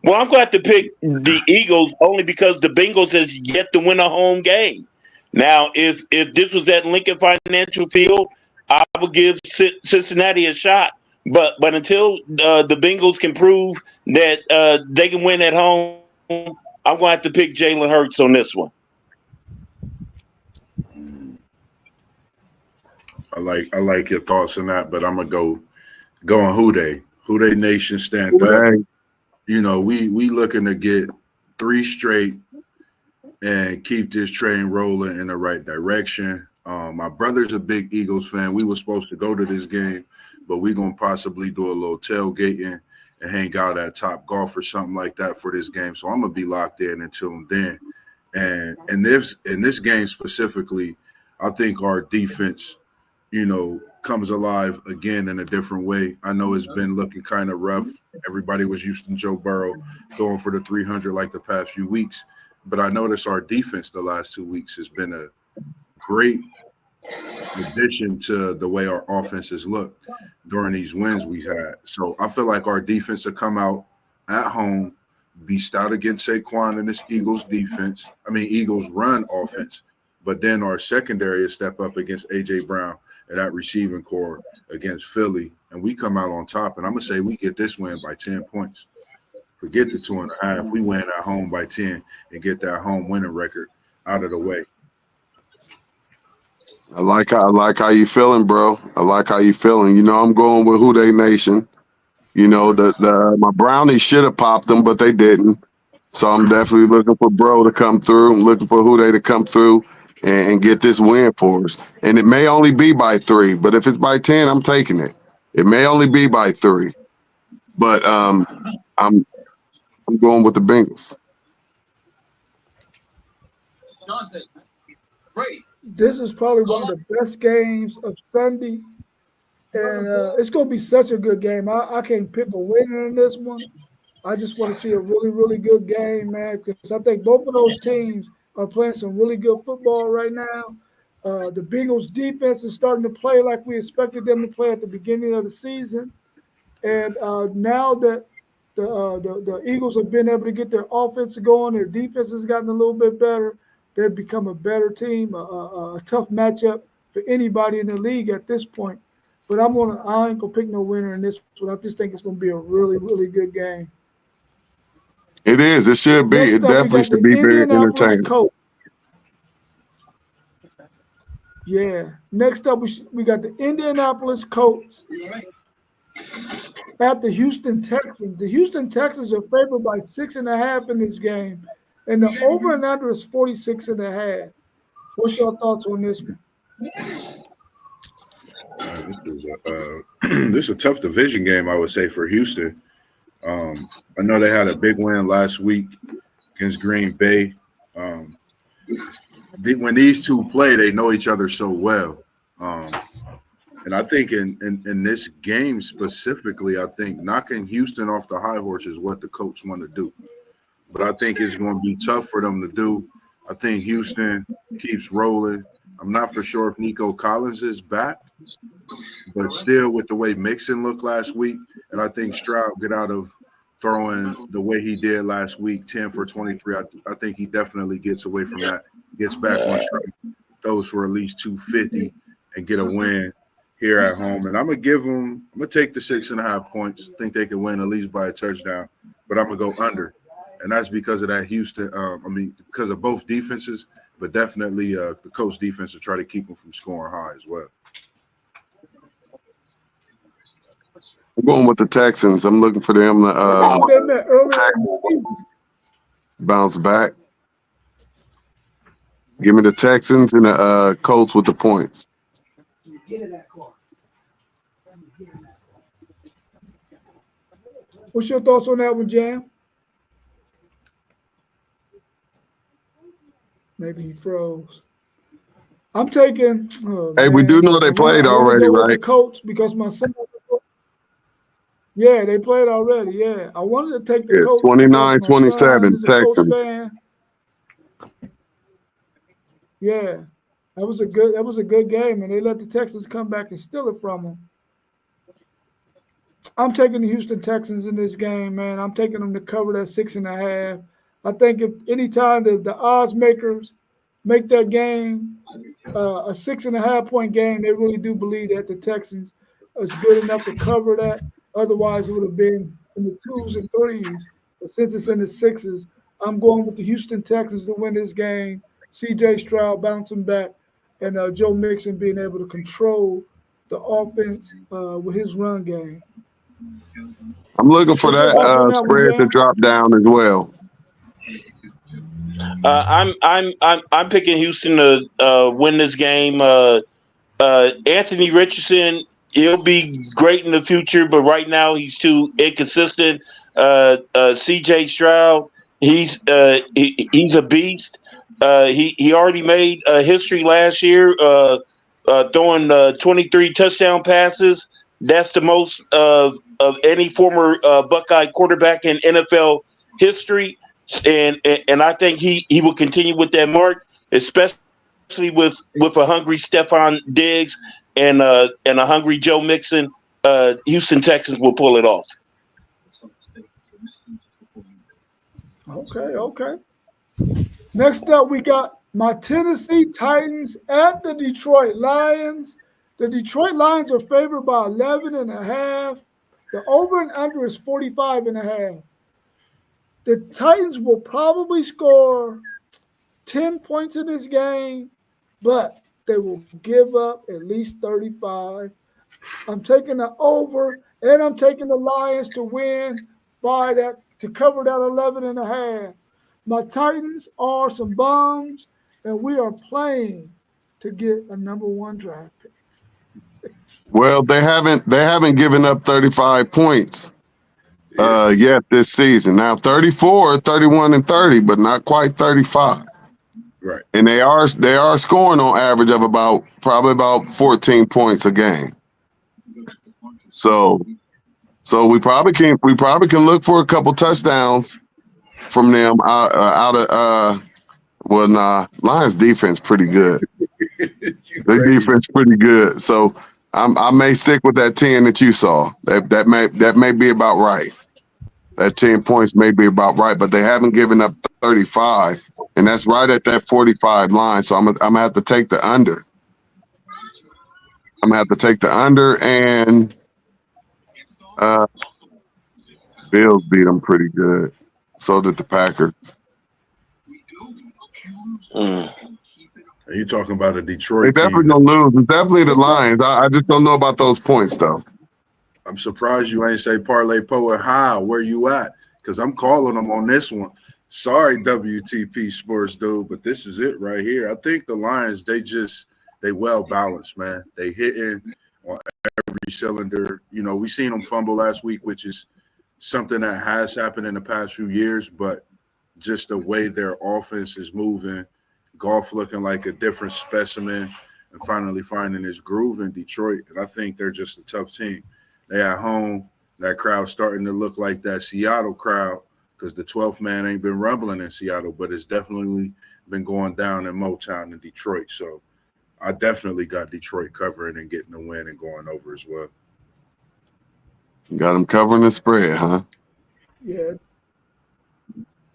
Well, I'm glad to pick the Eagles only because the Bengals has yet to win a home game. Now, if this was at Lincoln Financial Field, I would give Cincinnati a shot. But until the Bengals can prove that they can win at home, I'm going to have to pick Jalen Hurts on this one. I like your thoughts on that, but I'm gonna go on Who Dey Nation stand up. You know, we looking to get 3 straight and keep this train rolling in the right direction. My brother's a big Eagles fan. We were supposed to go to this game, but we're gonna possibly do a little tailgating and hang out at Top Golf or something like that for this game. So I'm gonna be locked in and tuned in. And in this game specifically, I think our defense, you know, comes alive again in a different way. I know it's been looking kind of rough. Everybody was used to Joe Burrow going for the 300 like the past few weeks, but I noticed our defense the last 2 weeks has been a great addition to the way our offense has looked during these wins we've had. So I feel like our defense will come out at home, be stout against Saquon and this Eagles run offense, but then our secondary will step up against A.J. Brown and that receiving core against Philly, and we come out on top. And I'm going to say we get this win by 10 points. Forget the 2.5. We win at home by 10 and get that home winning record out of the way. I like how you feeling, bro. I like how you feeling. You know, I'm going with Who Dey Nation. You know, my brownies should have popped them, but they didn't. So I'm definitely looking for bro to come through. I'm looking for Who Dey to come through and get this win for us. And it may only be by 3, but if it's by 10, I'm taking it. It may only be by 3, but I'm going with the Bengals. This is probably one of the best games of Sunday, and it's going to be such a good game. I can't pick a winner in this one. I just want to see a really, really good game, man, because I think both of those teams are playing some really good football right now. The Bengals defense is starting to play like we expected them to play at the beginning of the season. And now that the Eagles have been able to get their offense going, their defense has gotten a little bit better. They've become a better team, a tough matchup for anybody in the league at this point. But I ain't gonna pick no winner in this one. I just think it's gonna be a really, really good game. It is. It should be. It definitely should be very entertaining. Yeah. Next up, we got the Indianapolis Colts at the Houston Texans. The Houston Texans are favored by 6.5 in this game, and the over and under is 46.5. What's your thoughts on this one? This is a tough division game, I would say, for Houston. I know they had a big win last week against Green Bay. When these two play, they know each other so well. And I think in this game specifically, I think knocking Houston off the high horse is what the Colts want to do. But I think it's going to be tough for them to do. I think Houston keeps rolling. I'm not for sure if Nico Collins is back, but still with the way Mixon looked last week, and I think Stroud get out of throwing the way he did last week, 10 for 23. I think he definitely gets away from that, gets back on track, throws for at least 250 and get a win here at home. And I'm going to take the 6.5 points. I think they can win at least by a touchdown, but I'm going to go under. And that's because of that Houston, because of both defenses, but definitely the Colts defense to try to keep them from scoring high as well. I'm going with the Texans. I'm looking for them to bounce back. Give me the Texans and the Colts with the points. What's your thoughts on that one, Jam? Maybe he froze. I'm taking. Oh Hey, we do man, know they played I want to already, go with the right? Colts because my son. Yeah, they played already. Yeah, I wanted to take the Yeah, Colts because my son 29-27 is a Colts Texans. fan. Yeah, that was a good game, and they let the Texans come back and steal it from them. I'm taking the Houston Texans in this game, man. I'm taking them to cover that 6.5. I think if anytime the odds makers make that game a 6.5 point game, they really do believe that the Texans is good enough to cover that. Otherwise, it would have been in the 2s and 3s. But since it's in the 6s, I'm going with the Houston Texans to win this game. C.J. Stroud bouncing back, and Joe Mixon being able to control the offense with his run game. I'm looking for What's your thoughts on that that one, spread to Jam? drop down as well. I'm picking Houston to win this game. Anthony Richardson, he'll be great in the future, but right now he's too inconsistent. C.J. Stroud, he's a beast. He already made history last year, throwing 23 touchdown passes. That's the most of any former Buckeye quarterback in NFL history, and I think he will continue with that mark, especially with a hungry Stephon Diggs and a hungry Joe Mixon. Houston Texans will pull it off. Okay. Next up, we got my Tennessee Titans at the Detroit Lions. The Detroit Lions are favored by 11.5. The over and under is 45.5. The Titans will probably score 10 points in this game, but they will give up at least 35. I'm taking the over, and I'm taking the Lions to win by that, to cover that 11.5. My Titans are some bums, and we are playing to get a number 1 draft pick. Well, they haven't given up 35 points yet this season. Now 34, 31, and 30, but not quite 35. Right. And they are scoring on average of probably about 14 points a game. So we probably can look for a couple touchdowns from them out of Lions defense pretty good. Their defense pretty good. So I may stick with that 10 that you saw. That may be about right. That 10 points may be about right, but they haven't given up 35, and that's right at that 45 line. So I'm gonna have to take the under. I'm gonna have to take the under, and Bills beat them pretty good. So did the Packers. Are you talking about a Detroit They definitely team? gonna lose. It's definitely the Lions. I just don't know about those points though. I'm surprised you ain't say Parlay Poet High. Where you at? Because I'm calling them on this one. Sorry, WTP Sports dude, but this is it right here. I think the Lions, they well balanced, man. They hitting on every cylinder. You know, we seen them fumble last week, which is something that has happened in the past few years, but just the way their offense is moving, Goff looking like a different specimen, and finally finding his groove in Detroit. And I think they're just a tough team. They at home. That crowd starting to look like that Seattle crowd because the 12th man ain't been rumbling in Seattle, but it's definitely been going down in Motown and Detroit. So I definitely got Detroit covering and getting the win and going over as well. You got them covering the spread, huh? Yeah.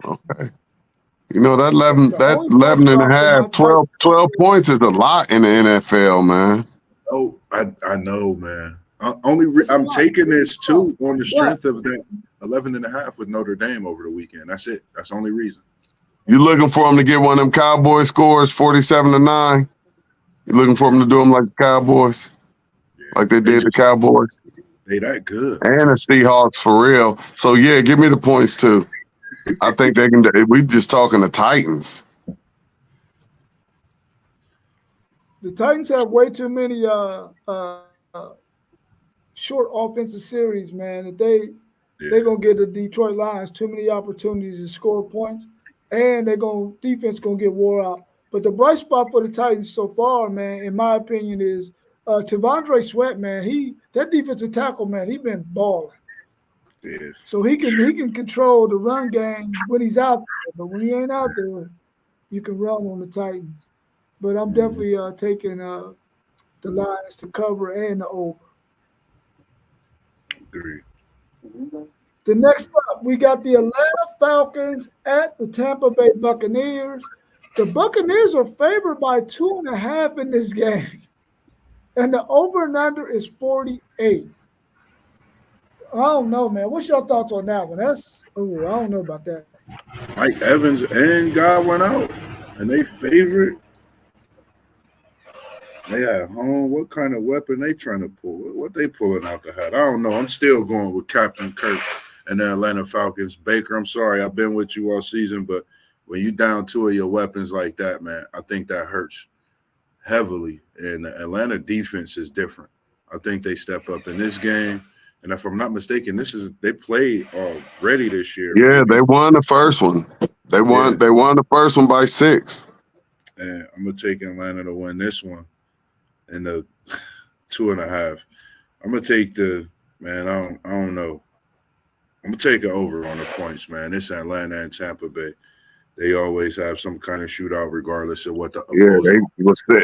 Okay. You know, that 11 and a half, 12 points is a lot in the NFL, man. Oh, I know, man. I'm taking this too on the strength of that 11.5 with Notre Dame over the weekend. That's it. That's the only reason. You looking for them to get one of them Cowboy scores, 47-9? You looking for them to do them like the Cowboys, like they did the Cowboys? They that good. And the Seahawks for real. So yeah, give me the points too. I think they can. We just talking the Titans. The Titans have way too many short offensive series, man. That they're gonna give the Detroit Lions too many opportunities to score points, and defense gonna get wore out. But the bright spot for the Titans so far, man, in my opinion, is Tavondre Sweat, man. That defensive tackle, man, he been balling. Yes. So he can control the run game when he's out there, but when he ain't out there, you can run on the Titans. But I'm definitely taking the Lions to cover and the over. Agree. The next up, we got the Atlanta Falcons at the Tampa Bay Buccaneers. The Buccaneers are favored by 2.5 in this game, and the over and under is 48. I don't know, man. What's your thoughts on that one? I don't know about that. Mike Evans and Godwin out, and they favorite. They at home. What kind of weapon they trying to pull? What they pulling out the hat? I don't know. I'm still going with Captain Kirk and the Atlanta Falcons. Baker, I'm sorry. I've been with you all season, but when you down 2 of your weapons like that, man, I think that hurts heavily. And the Atlanta defense is different. I think they step up in this game. And if I'm not mistaken, they played already this year. Yeah, they won the first one. They won the first one by 6. And I'm gonna take Atlanta to win this one in the 2.5. I'm gonna take I don't know. I'm gonna take it over on the points, man. It's Atlanta and Tampa Bay. They always have some kind of shootout, regardless of what the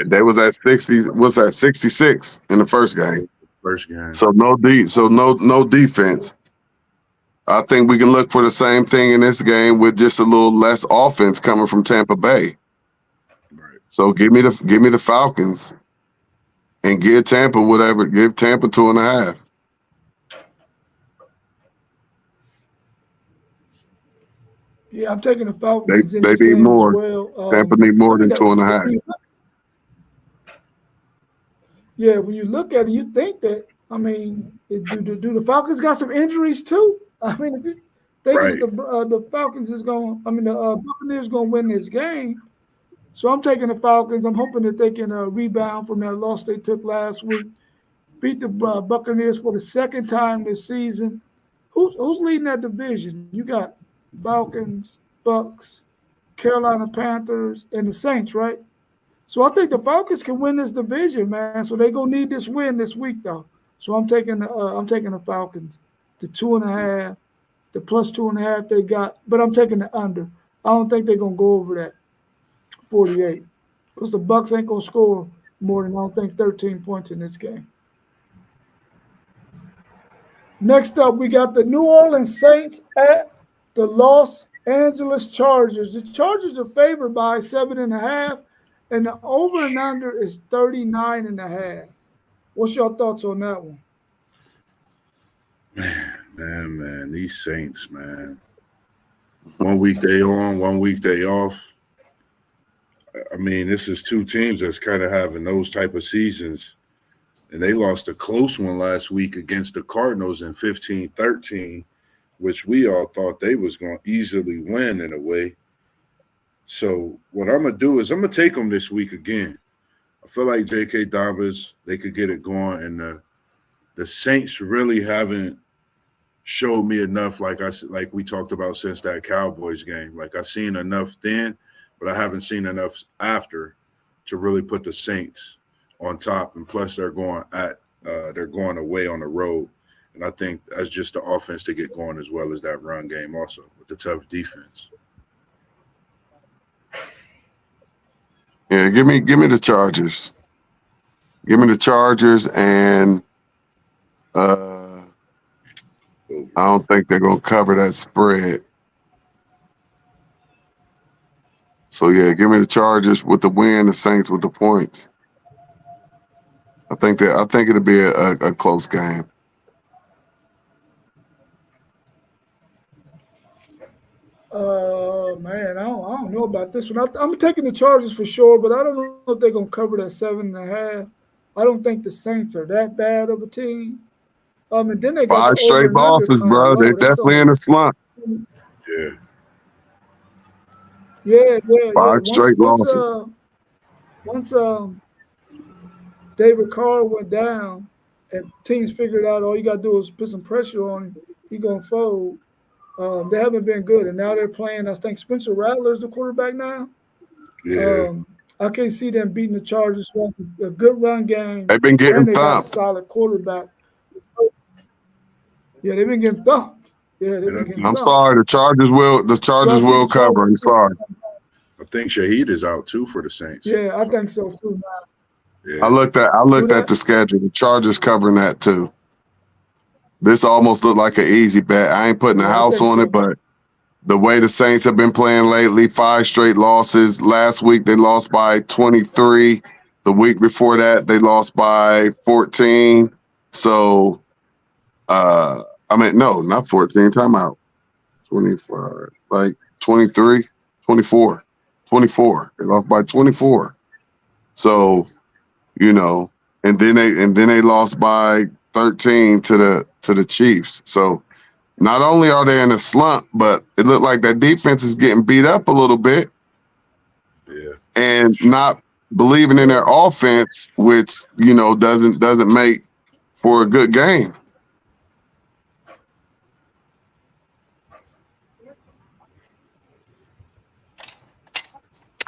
they was at 60. Was at 66 in the first game. First game. So no defense. I think we can look for the same thing in this game with just a little less offense coming from Tampa Bay. Right. So give me the Falcons and give Tampa whatever. Give Tampa 2.5. Yeah, I'm taking the Falcons. They need more. Well. Tampa need more than 2.5. Yeah, when you look at it, you think that. I mean, do the Falcons got some injuries too? I mean, if you think the Falcons is going, the Buccaneers going to win this game. So I'm taking the Falcons. I'm hoping that they can rebound from that loss they took last week, beat the Buccaneers for the second time this season. Who's leading that division? You got Falcons, Bucks, Carolina Panthers, and the Saints, right? So I think the Falcons can win this division, man. So they're gonna need this win this week, though. So I'm taking the Falcons, the 2.5, the plus 2.5 they got, but I'm taking the under. I don't think they're gonna go over that 48 because the Bucks ain't gonna score more than 13 points in this game. Next up, we got the New Orleans Saints at the Los Angeles Chargers. The Chargers are favored by 7.5. And the over and under is 39.5. What's your thoughts on that one? Man, these Saints, man. 1 week they on, 1 week they off. I mean, this is 2 teams that's kind of having those type of seasons. And they lost a close one last week against the Cardinals in 15-13, which we all thought they was going to easily win in a way. So what I'm going to do is I'm going to take them this week again. I feel like J.K. Dobbins, they could get it going. And the Saints really haven't showed me enough like we talked about since that Cowboys game. Like I seen enough then, but I haven't seen enough after to really put the Saints on top. And plus they're going away on the road. And I think that's just the offense to get going as well as that run game also with the tough defense. Yeah, give me the Chargers. Give me the Chargers, and I don't think they're gonna cover that spread. So yeah, give me the Chargers with the win, the Saints with the points. I think it'll be a close game. Man, I don't know about this one. I'm taking the Chargers for sure, but I don't know if they're gonna cover that 7.5. I don't think the Saints are that bad of a team. And then they got 5 straight losses, bro. They're definitely in a slump. Yeah. 5 straight losses. Once David Carr went down and teams figured out all you got to do is put some pressure on him, he gonna fold. They haven't been good, and now they're playing. I think Spencer Rattler's the quarterback now. Yeah. I can't see them beating the Chargers. A good run game, They've been getting and they got a thumped. solid quarterback. Yeah, they've been getting thumped. Yeah, they've been getting I'm thumped. sorry. The Chargers will cover. I'm sorry. I think Shaheed is out too for the Saints. Yeah, I think so too. Yeah. I looked at the schedule. The Chargers covering that too. This almost looked like an easy bet. I ain't putting a house on it, but the way the Saints have been playing lately, 5 straight losses. Last week they lost by 23. The week before that they lost by 14. So, no, not 14. Time out. 25, like 23, 24, 24. They lost by 24. So, and then they lost by 13 to the Chiefs. So not only are they in a slump, but it looked like that defense is getting beat up a little bit. Yeah. And not believing in their offense, which doesn't make for a good game.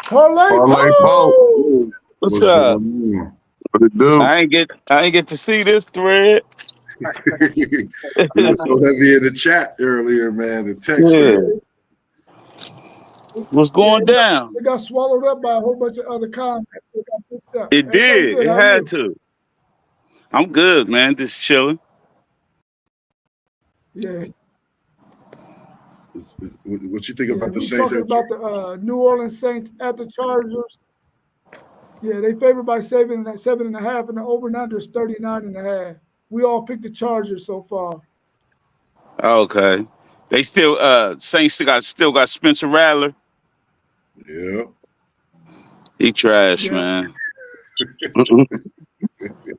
Parlay Poe. What's up? What it do? I ain't get to see this thread. You were so heavy in the chat earlier, man. The text. What's going down? It got swallowed up by a whole bunch of other comments. It did. It had to. I'm good, man. Just chilling. Yeah. What you think about the we Saints? talking about the New Orleans Saints at the Chargers. Yeah, they favored by 7.5, and the over and under is 39.5. We all picked the Chargers so far. Okay. They still Saints still got Spencer Rattler. Yeah. He trash, man.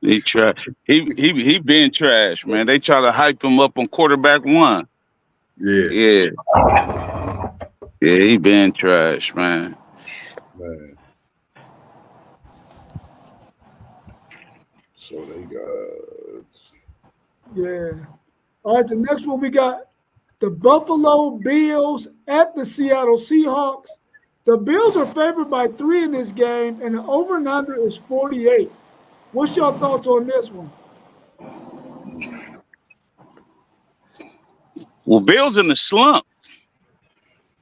He trash. He been trash, man. They try to hype him up on quarterback one. Yeah. Yeah, he been trash, man. So they got. Yeah. All right, the next one we got the Buffalo Bills at the Seattle Seahawks. The Bills are favored by 3 in this game, and the over and under is 48. What's your thoughts on this one? Well, Bills in the slump.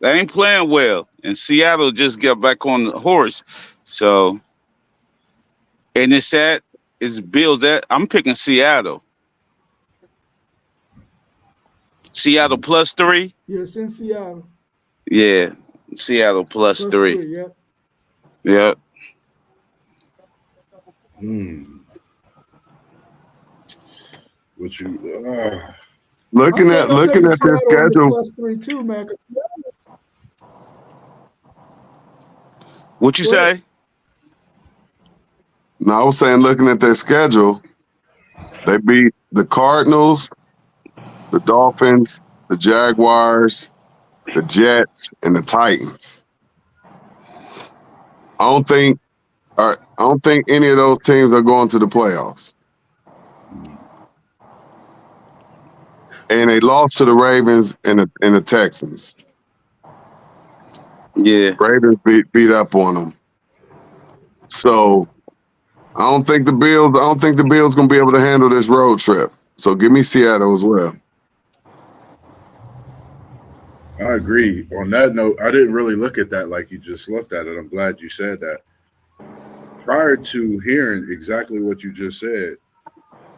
They ain't playing well, and Seattle just got back on the horse. So, and it's Bills that I'm picking Seattle. Seattle +3. Yes, in Seattle. Yeah, Seattle +3. Yep. Yep. What you? Looking at their schedule. +3 too, man. What you say? No, I was saying, looking at their schedule, they beat the Cardinals, the Dolphins, the Jaguars, the Jets, and the Titans. I don't think any of those teams are going to the playoffs. And they lost to the Ravens and the Texans. Yeah. Ravens beat up on them. So I don't think the Bills gonna be able to handle this road trip. So give me Seattle as well. I agree. On that note, I didn't really look at that like you just looked at it. I'm glad you said that. Prior to hearing exactly what you just said,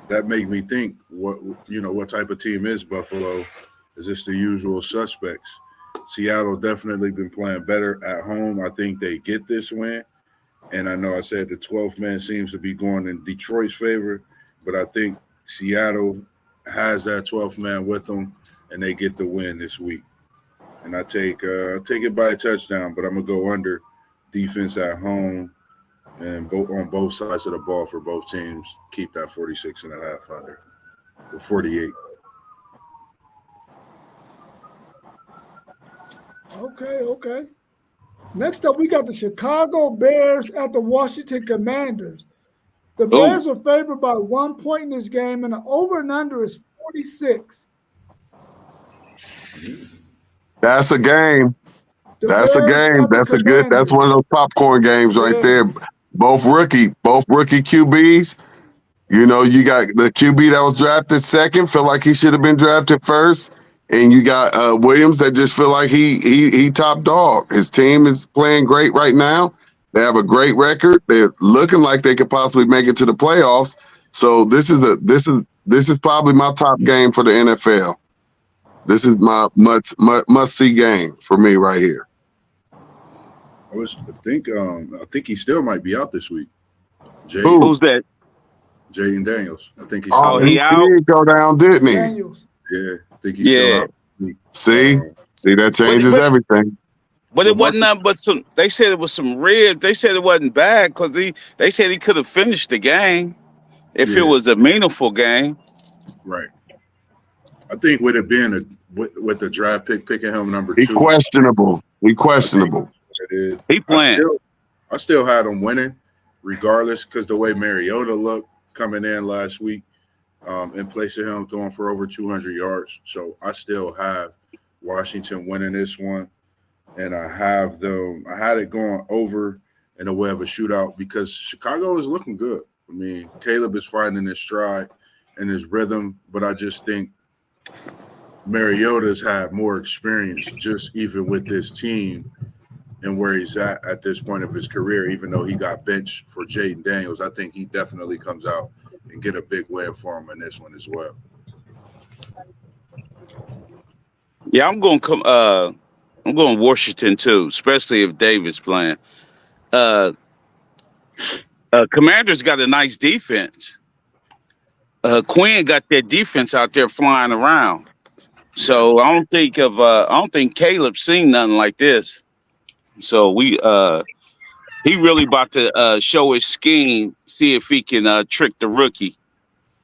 that made me think what type of team is Buffalo? Is this the usual suspects? Seattle definitely been playing better at home. I think they get this win. And I know I said the 12th man seems to be going in Detroit's favor, but I think Seattle has that 12th man with them, and they get the win this week. And I take it by a touchdown, but I'm gonna go under. Defense at home, and on both sides of the ball for both teams. Keep that 46.5 under, or 48. Okay. Next up, we got the Chicago Bears at the Washington Commanders. The Bears are favored by 1 point in this game, and the over and under is 46. That's a game. The That's a Bears game. got the That's a good. That's Commanders. one of those popcorn games right Yeah. there. Both rookie QBs. You know, you got the QB that was drafted second, feel like he should have been drafted first, and you got Williams that just feel like he top dog. His team is playing great right now. They have a great record. They're looking like they could possibly make it to the playoffs. So this is probably my top game for the NFL. This is my must see game for me right here. I think he still might be out this week. Who's that? Jaden Daniels. I think he's Oh, still he out. out? did go down, didn't he? Daniels. Yeah, I think he's still out. See that changes But- everything. But it wasn't nothing but some. They said it was some ribs. They said it wasn't bad because they said he could have finished the game if it was a meaningful game. Right. I think with it being with the draft picking him number He 2. questionable. He questionable. It is. He playing. I still had him winning, regardless, because the way Mariota looked coming in last week, in place of him throwing for over 200 yards. So I still have Washington winning this one, and I had it going over in a way of a shootout because Chicago is looking good. I mean, Caleb is finding his stride and his rhythm, but I just think Mariota's had more experience just even with this team and where he's at this point of his career, even though he got benched for Jaden Daniels. I think he definitely comes out and get a big win for him in this one as well. Yeah, I'm going Washington too, especially if Davis playing. Commanders got a nice defense. Quinn got their defense out there flying around. So I don't think Caleb's seen nothing like this. So he really about to show his scheme, see if he can trick the rookie.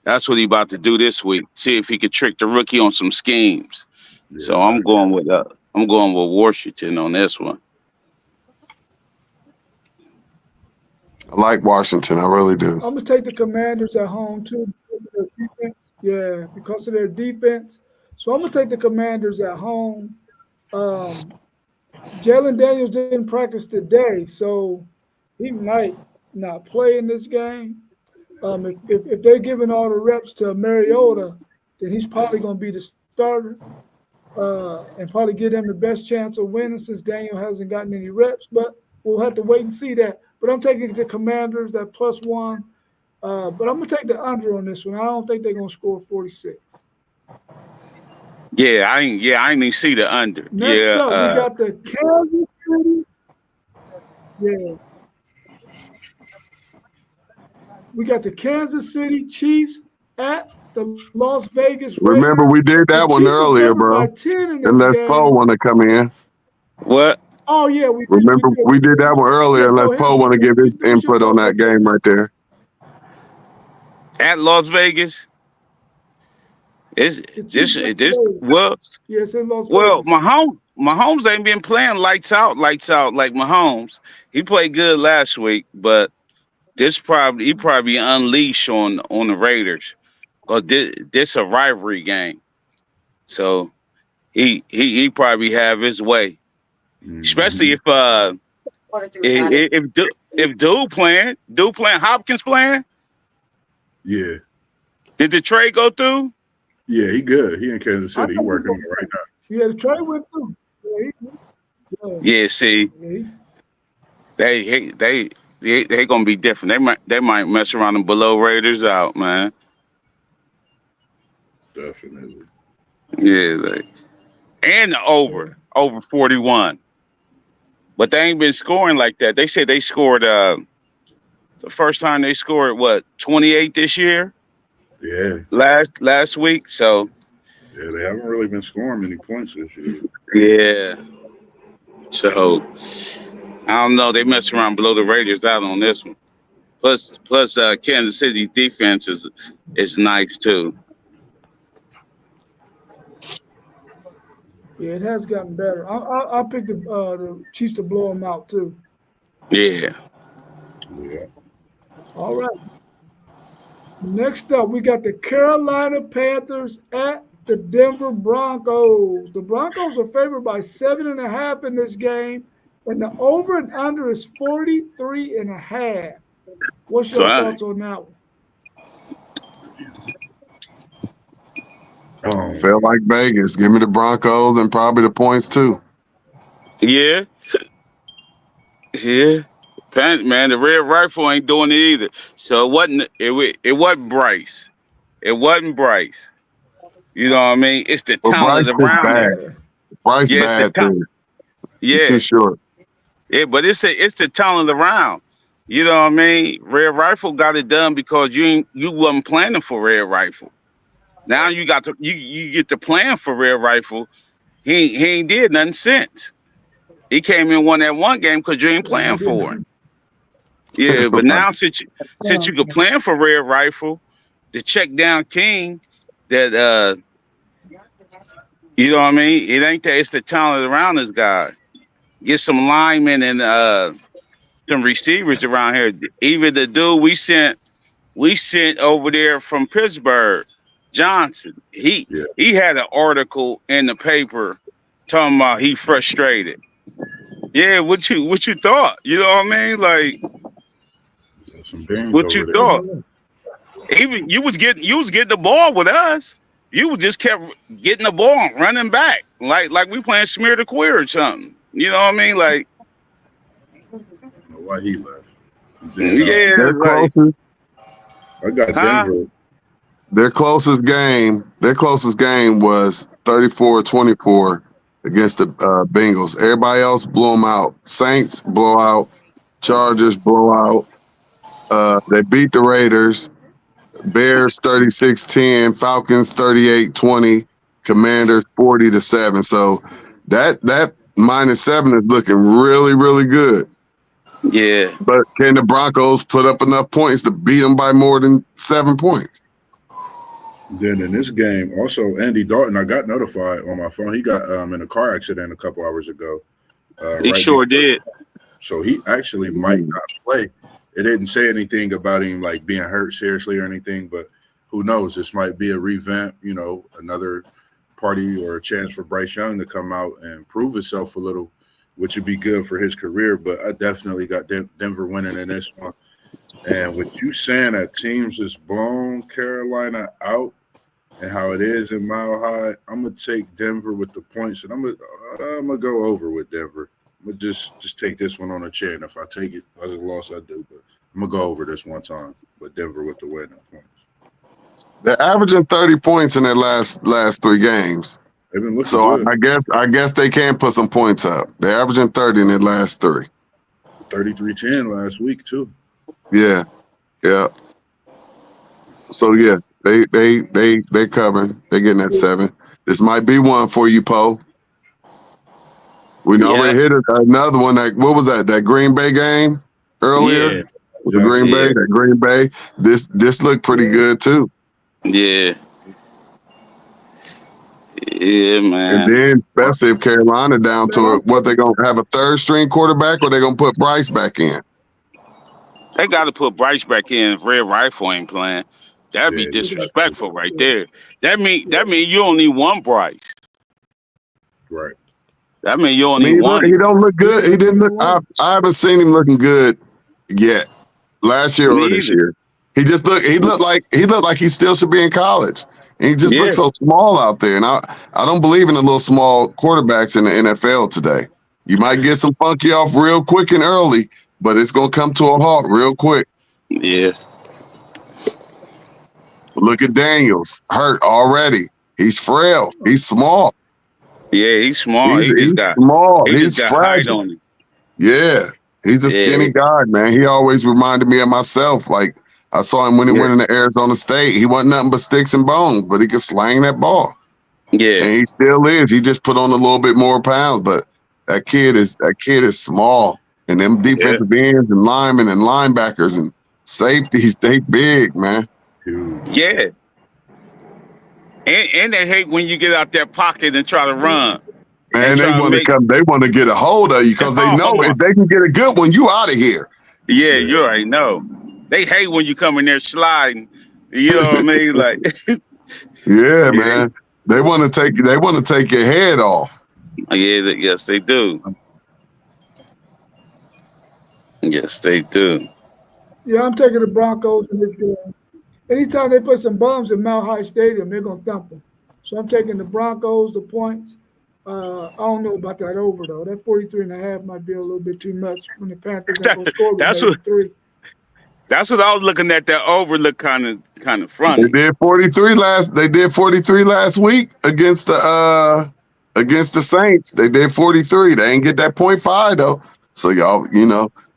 That's what he about to do this week. See if he can trick the rookie on some schemes. Yeah, So I'm going with Washington on this one. I like Washington. I really do. I'm gonna take the Commanders at home too. Yeah, because of their defense. So I'm gonna take the Commanders at home. Jalen Daniels didn't practice today, so he might not play in this game. If they're giving all the reps to Mariota, then he's probably going to be the starter and probably give them the best chance of winning since Daniel hasn't gotten any reps. But we'll have to wait and see that. But I'm taking the Commanders at +1. But I'm going to take the under on this one. I don't think they're going to score 46. Yeah, I ain't even see the under. Next up, we got the Kansas City. Yeah. We got the Kansas City Chiefs at the Las Vegas Raiders. Remember, we did that one earlier, bro. Unless Poe want to come in. What? Oh, yeah. We did that one earlier. Unless Poe want to give his input on that game right there. At Las Vegas? Well, yes, in Las Vegas. Well, Mahomes ain't been playing lights out like Mahomes. He played good last week, but he probably unleash on the Raiders. Because this a rivalry game. So he probably have his way. Especially if Dude playing, Hopkins playing. Yeah. Did the trade go through? Yeah, he good. He in Kansas City. He working on it right now. Yeah, the trade went through. Yeah, see. They gonna be different. They might mess around and blow Raiders out, man. Definitely. Yeah, and over 41. But they ain't been scoring like that. They said they scored the first time they scored 28 this year? Yeah. Last week. So yeah, they haven't really been scoring many points this year. Yeah. So I don't know. They mess around, blow the Raiders out on this one. Plus, Kansas City defense is nice too. Yeah, it has gotten better. I'll pick the Chiefs to blow them out too. Yeah. Yeah. All right. Next up, we got the Carolina Panthers at the Denver Broncos. The Broncos are favored by 7.5 in this game, and the over and under is 43.5. What's your thoughts on that one? Felt like Vegas. Give me the Broncos and probably the points too. Yeah. Yeah. Man, the Red Rifle ain't doing it either. So it wasn't Bryce. It wasn't Bryce. You know what I mean? It's the But talent Bryce is around bad. it. Bryce Yeah, bad too. Yeah. Too short. Yeah, but it's the talent around. You know what I mean? Red Rifle got it done because you wasn't planning for Red Rifle. Now you got to you get to plan for Red Rifle. He ain't did nothing since. He came in and won that one game because you ain't playing for him. Yeah, but now since you could plan for Red Rifle, to check down King, that you know what I mean? It ain't that, it's the talent around this guy. Get some linemen and some receivers around here. Even the dude we sent over there from Pittsburgh, Johnson. He had an article in the paper talking about he frustrated. Yeah, what you thought? You know what I mean? Like, what you thought? Even you was getting the ball with us. You just kept getting the ball and running back like we playing Smear the Queer or something. You know what I mean? Like, why he left? Yeah, their like, closest, I got Denver. Their closest game was 34-24 against the Bengals. Everybody else blew them out. Saints blowout, Chargers blowout. They beat the Raiders. Bears 36-10, Falcons 38-20, Commanders 40-7. So that -7 is looking really, really good. Yeah. But can the Broncos put up enough points to beat them by more than 7 points? Then in this game, also Andy Dalton, I got notified on my phone. He got in a car accident a couple hours ago. He sure did. So he actually might not play. It didn't say anything about him like being hurt seriously or anything, but who knows? This might be a revamp, another party or a chance for Bryce Young to come out and prove himself a little, which would be good for his career. But I definitely got Denver winning in this one. And with you saying that teams just blown Carolina out and how it is in Mile High, I'm gonna take Denver with the points, and I'm gonna go over with Denver. I'm gonna just take this one on the chin. If I take it as a loss, I do. But I'm gonna go over this one time with Denver with the win at points. They're averaging 30 points in their last 3 games. They've been looking So good. I guess they can put some points up. They're averaging 30 in their last 3. 33-10 last week too. Yeah. So yeah, they covering. They're getting that 7. This might be one for you, Poe. We already hit another one. What was that? That Green Bay game earlier? Yeah. With the Green Bay. This looked pretty good too. Yeah. Yeah, man. And then, especially if Carolina down to it, what they gonna have a 3rd string quarterback, or they gonna put Bryce back in? They got to put Bryce back in if Red Rifle ain't playing. That'd be disrespectful right there. That mean you only one Bryce. Right. That mean you only one. He don't look good. He didn't look. I haven't seen him looking good yet. Last year or this year, he just looked. He looked like he still should be in college. And he just looks so small out there. And I don't believe in the little small quarterbacks in the NFL today. You might get some funky off real quick and early, but it's gonna come to a halt real quick. Yeah. Look at Daniels, hurt already. He's frail. He's small. Yeah, he's small. He's small. He's got fragile. height on him. Yeah, he's a skinny guy, man. He always reminded me of myself. Like I saw him when he went into Arizona State. He wasn't nothing but sticks and bones, but he could slang that ball. Yeah, and he still is. He just put on a little bit more pounds, but that kid is small. And them defensive ends and linemen and linebackers and safeties, they big, man. Yeah. And they hate when you get out that pocket and try to run. Man, they want to come. They want to get a hold of you because they know if they can get a good one, you out of here. Yeah, you already know. They hate when you come in there sliding. You know what I mean? Like, yeah, man. They want to take your head off. Yeah, yes, they do. Yes, they do. Yeah, I'm taking the Broncos in this game. Anytime they put some bums in Mount High Stadium, they're gonna thump them. So I'm taking the Broncos, the points. I don't know about that over though. That 43.5 might be a little bit too much when the Panthers ain't gonna score with That's maybe what 3. that's what I was looking at. That over look kind of They funny. did 43 last week against the Saints. They did 43. They ain't get that 0.5 though. So y'all,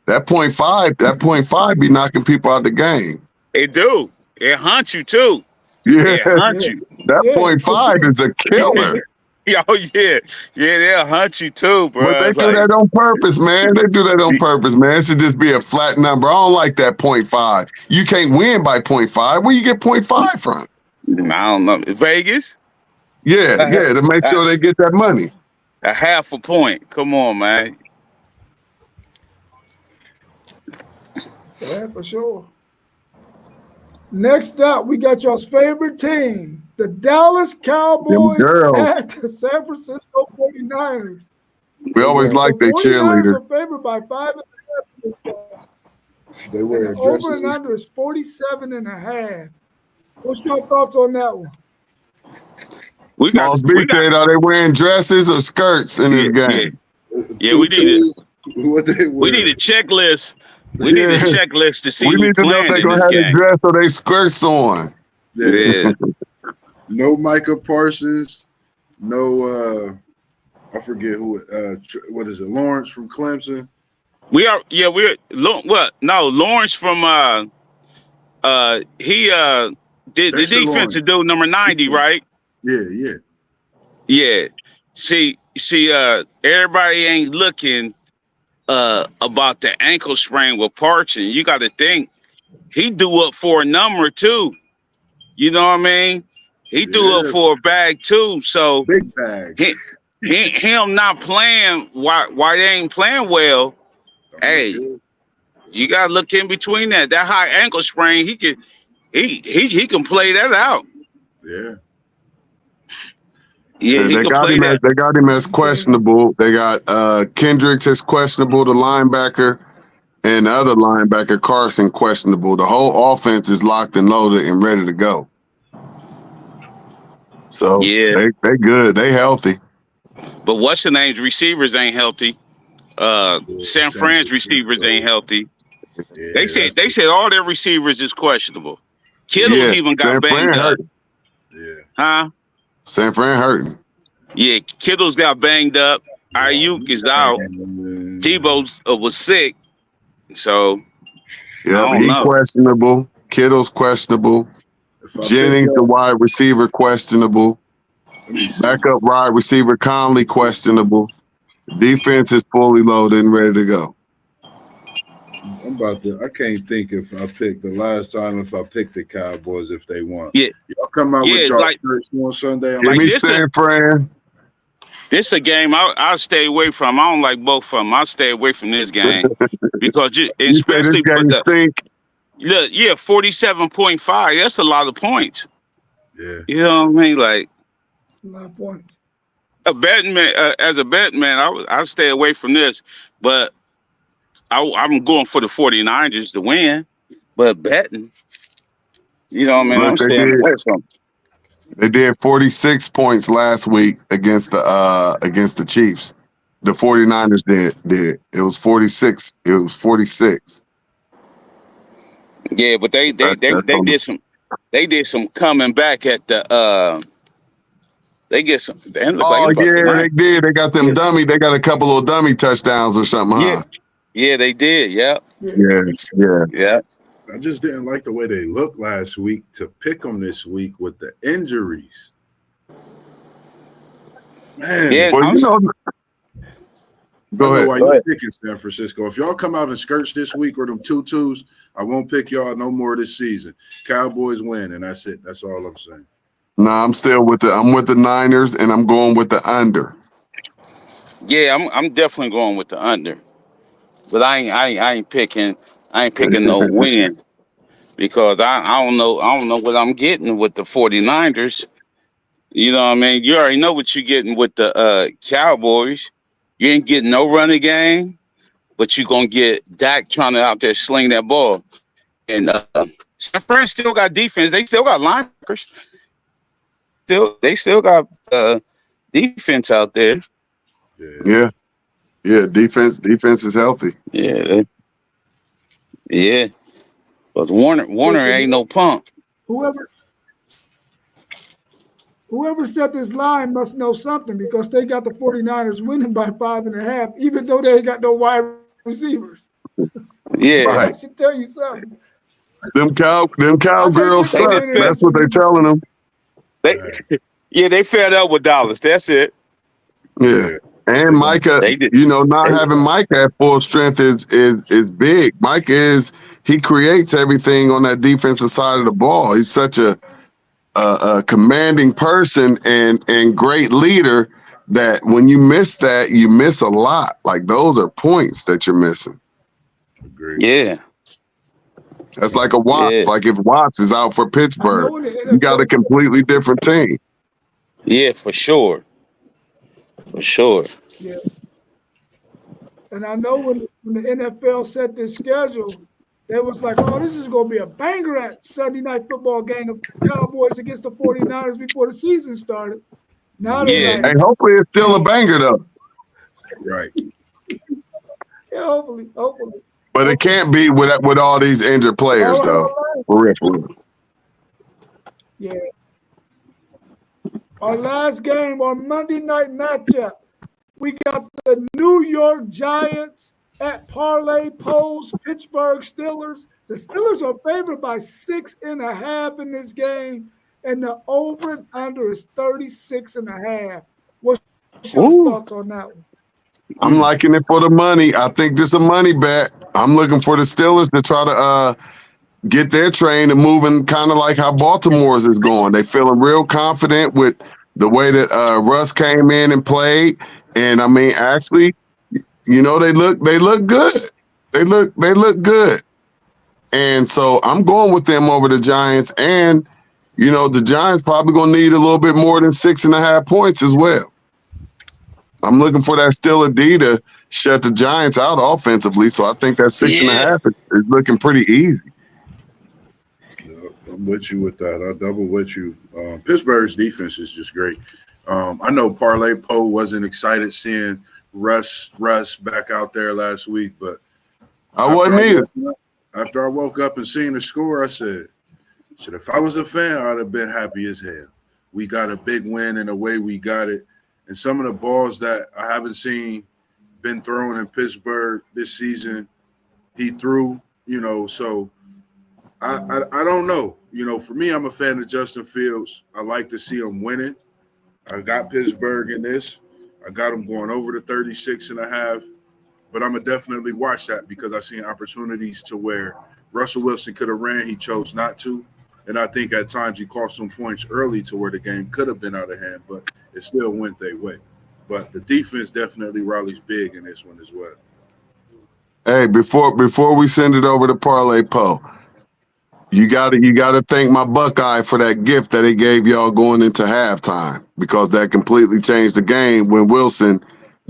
that 0.5 be knocking people out the game. It do. It hunts you too. Yeah, It hunts you. that Yeah. 0.5 is a killer. Oh yeah, they'll hunt you too, bro. But they It's do like, that on purpose, man. They do that on purpose, man. It should just be a flat number. I don't like that 0.5. You can't win by 0.5. Where you get 0.5 from? I don't know. Vegas, Yeah, to make sure they get that money. a half a point. Come on, man. Yeah, for sure. Next up, we got y'all's favorite team, the Dallas Cowboys girls. at the San Francisco 49ers. We always like their 49ers cheerleader. are favored by 5.5 in this game. They wear And the over dresses. and under is 47.5. What's your thoughts on that one? We got. Boss B said, are they wearing dresses or skirts in this game? Yeah, we need it. What they wear. We need a checklist. We need a checklist to see We who need to know if playing they're in going this to have game. the dress or they skirts on. Yeah. No Micah Parsons. No, I forget who. What is it? Lawrence from Clemson. We're what? No, Lawrence from he the defensive dude number 90, right? Yeah. Yeah. See, everybody ain't looking about the ankle sprain with Parchin. You got to think he due up for a number too. You know what I mean? He due up for a bag too. So Big bag. him not playing why they ain't playing well. Hey, you gotta look in between that. That high ankle sprain, he can play that out. Yeah. Yeah, he they can got play him that. they got him as questionable. They got Kendricks as questionable, the linebacker, and the other linebacker, Carson, questionable. The whole offense is locked and loaded and ready to go. So Yeah. they good. They healthy. But what's the name's receivers ain't healthy. San Fran's receivers ain't healthy. Yeah, They said all their receivers is questionable. Kittle's even got San banged Fran up. hurting. Yeah. Huh? San Fran hurting. Yeah, Kittle's got banged up. Ayuk is out. Debo was sick. So Yeah, he know. questionable. Kittle's questionable. Jennings, the wide receiver, questionable. Backup wide receiver Conley, questionable. Defense is fully loaded and ready to go. I'm about to. I can't think if I picked the last time if I picked the Cowboys if they won. Yeah. Y'all come out with y'all shirts on Sunday. Give me San Fran. This a game I'll stay away from. I don't like both of them. I'll stay away from this game because especially for the stink. look, 47.5. That's a lot of points. Yeah. You know what I mean? Like A lot of points. a betting man, as a betting man, I stay away from this. But I'm going for the 49ers to win. But betting, you know what I mean? I'm staying away from them. They did 46 points last week against the Chiefs. The 49ers did. It was 46. It was 46. Yeah, but they did some coming back at the they get some. They look like they did. They got them dummy. They got a couple of dummy touchdowns or something, huh? Yeah, they did. Yep. Yeah. I just didn't like the way they looked last week to pick them this week with the injuries. Man, Yeah, well, go ahead. Why you picking San Francisco? If y'all come out in skirts this week or them tutus, I won't pick y'all no more this season. Cowboys win, and that's it. That's all I'm saying. Nah, I'm with the Niners, and I'm going with the under. Yeah, I'm definitely going with the under. But I ain't picking no win because I don't know what I'm getting with the 49ers. You know what I mean? You already know what you're getting with the Cowboys. You ain't getting no running game, but you're going to get Dak trying to out there sling that ball. And San Fran still got defense. They still got linebackers. They still got defense out there. Yeah. Defense is healthy. Yeah. But Warner ain't no punk. Whoever set this line must know something because they got the 49ers winning by 5.5, even though they ain't got no wide receivers. Yeah. Right. I should tell you something. Them cowgirls They suck. just fed- That's what they're telling them. They fed up with Dallas. That's it. Yeah. And Micah, They did. not having Micah at full strength is big. Micah he creates everything on that defensive side of the ball. He's such a commanding person and great leader that when you miss that, you miss a lot. Like those are points that you're missing. Agreed. Yeah. That's like a Watts. Yeah. Like if Watts is out for Pittsburgh, you got a completely different team. Yeah, for sure. Yeah. And I know when the NFL set this schedule, they was like, oh, this is going to be a banger at Sunday night football game of Cowboys against the 49ers before the season started. Now they're like, Hey, hopefully it's still a banger though. Right. yeah, hopefully. But it can't be with all these injured players though. For real. Yeah. Our last game, our Monday night matchup, we got the New York Giants at Parlay Post, Pittsburgh Steelers. The Steelers are favored by 6.5 in this game, and the over and under is 36.5. What's your thoughts on that one? I'm liking it for the money. I think this is a money bet. I'm looking for the Steelers to try to get their train and moving kind of like how Baltimore's is going. They feeling real confident with the way that Russ came in and played. And I mean, actually, they look good. They look good. And so I'm going with them over the Giants. And, the Giants probably going to need a little bit more than 6.5 points as well. I'm looking for that Steeler D to shut the Giants out offensively. So I think that 6.5 is looking pretty easy. I'm with you with that. I'll double with you. Pittsburgh's defense is just great. I know Parlay Poe wasn't excited seeing Russ back out there last week, but I wasn't either. After I woke up and seen the score, I said, if I was a fan, I'd have been happy as hell. We got a big win in the way we got it. And some of the balls that I haven't seen been thrown in Pittsburgh this season, he threw, so I don't know. For me, I'm a fan of Justin Fields. I like to see him winning. I got Pittsburgh in this. I got him going over the 36.5. But I'm going to definitely watch that because I've seen opportunities to where Russell Wilson could have ran. He chose not to. And I think at times he cost some points early to where the game could have been out of hand, but it still went their way. But the defense definitely rallies big in this one as well. Hey, before we send it over to Parlay Poe, you gotta thank my Buckeye for that gift that he gave y'all going into halftime because that completely changed the game when Wilson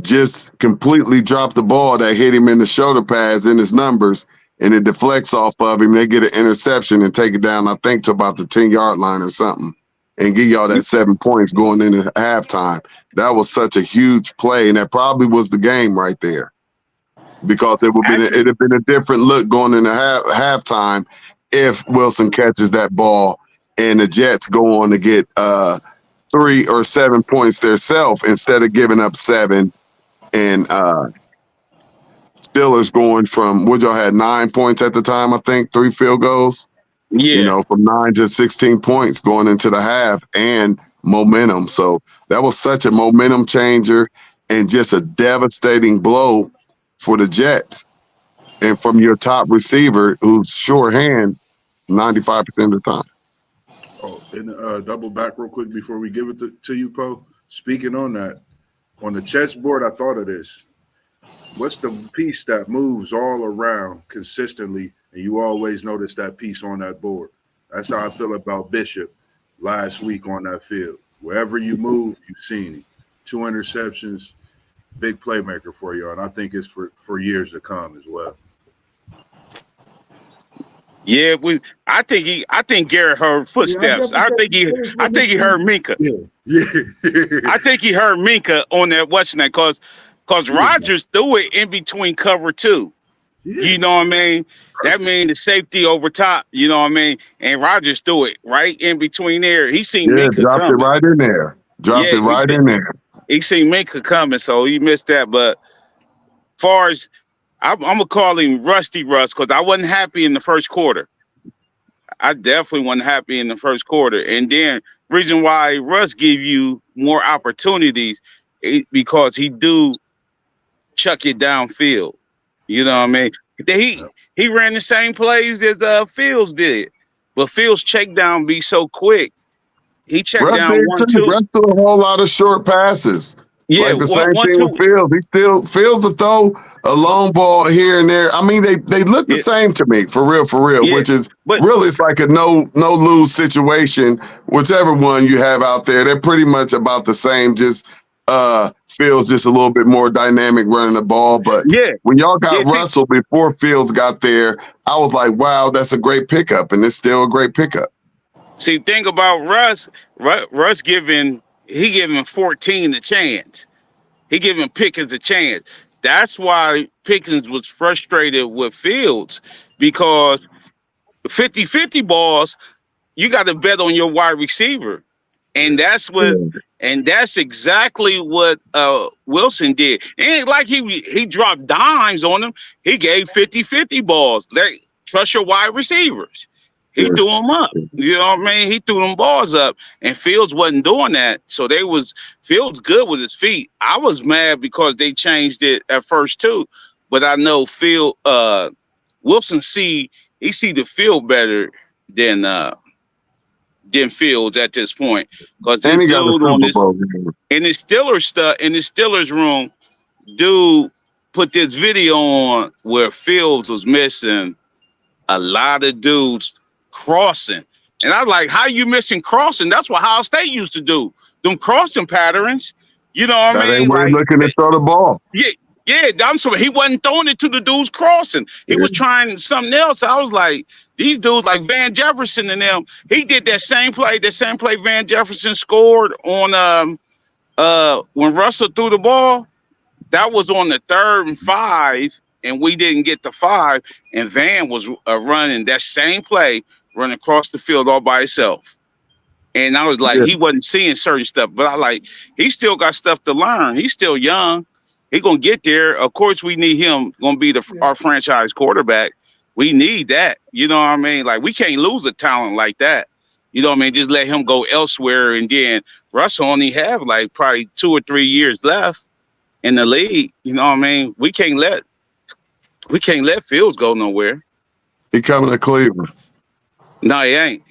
just completely dropped the ball that hit him in the shoulder pads in his numbers and it deflects off of him. They get an interception and take it down, I think, to about the 10-yard line or something and give y'all that 7 points going into halftime. That was such a huge play, and that probably was the game right there because it'd have been a different look going into halftime if Wilson catches that ball and the Jets go on to get 3 or 7 points themselves instead of giving up 7 and Steelers going from what y'all had 9 points at the time, I think, 3 field goals. Yeah. From 9 to 16 points going into the half and momentum. So that was such a momentum changer and just a devastating blow for the Jets. And from your top receiver who's shorthand 95% of the time. Oh, and double back real quick before we give it to you, Poe. Speaking on that, on the chessboard, I thought of this. What's the piece that moves all around consistently, and you always notice that piece on that board? That's how I feel about Bishop last week on that field. Wherever you move, you've seen him. 2 interceptions, big playmaker for you, and I think it's for years to come as well. Yeah, I think Garrett heard footsteps. Yeah, I think he heard Minka. Yeah. I think he heard Minka on that watching that because Rodgers threw it in between cover 2. Yeah. You know what I mean? That means the safety over top. You know what I mean? And Rodgers threw it right in between there. He seen Minka dropped coming. it right in there. In there. He seen Minka coming, so he missed that. But far as I'm gonna call him Rusty Russ because I wasn't happy in the first quarter. I definitely wasn't happy in the first quarter. And then reason why Russ give you more opportunities because he do chuck it downfield. You know what I mean? He ran the same plays as Fields did, but Fields check down be so quick. He checked Russ down did 1, too. 2. Russ threw a whole lot of short passes. Yeah, like the same 1, thing 2. with Fields. He still Fields to throw a long ball here and there. I mean, they look the same to me, for real, Yeah, which is but really it's like a no lose situation. Whichever one you have out there, they're pretty much about the same. Just Fields just a little bit more dynamic running the ball. But yeah, when y'all got Russell before Fields got there, I was like, wow, that's a great pickup, and it's still a great pickup. see, think about Russ giving 14 a chance. He giving Pickens a chance. That's why Pickens was frustrated with Fields because 50-50 balls, you got to bet on your wide receiver. And that's exactly what Wilson did. It ain't like he dropped dimes on him. He gave 50-50 balls. Trust your wide receivers. He threw them up. You know what I mean? He threw them balls up, and Fields wasn't doing that. So Fields good with his feet. I was mad because they changed it at first too, but I know Wilson see the field better than Fields at this point because this dude on this in his Steelers room, dude put this video on where Fields was missing a lot of dudes crossing. And I was like, how you missing crossing? That's what Ohio State used to do. Them crossing patterns. You know what I mean? That ain't where he's looking to throw the ball. Yeah, I'm sorry. He wasn't throwing it to the dudes crossing. He was trying something else. I was like, these dudes like Van Jefferson and them, he did that same play Van Jefferson scored on when Russell threw the ball. That was on the 3rd and 5, and we didn't get the 5, and Van was running that same play, running across the field all by himself. And I was like, he wasn't seeing certain stuff, but I like, he still got stuff to learn. He's still young. He gonna get there. Of course, we need him gonna be our franchise quarterback. We need that. You know what I mean? Like, we can't lose a talent like that. You know what I mean? Just let him go elsewhere. And then Russell only have like probably 2 or 3 years left in the league. You know what I mean? We can't let Fields go nowhere. He coming to Cleveland. No, he ain't.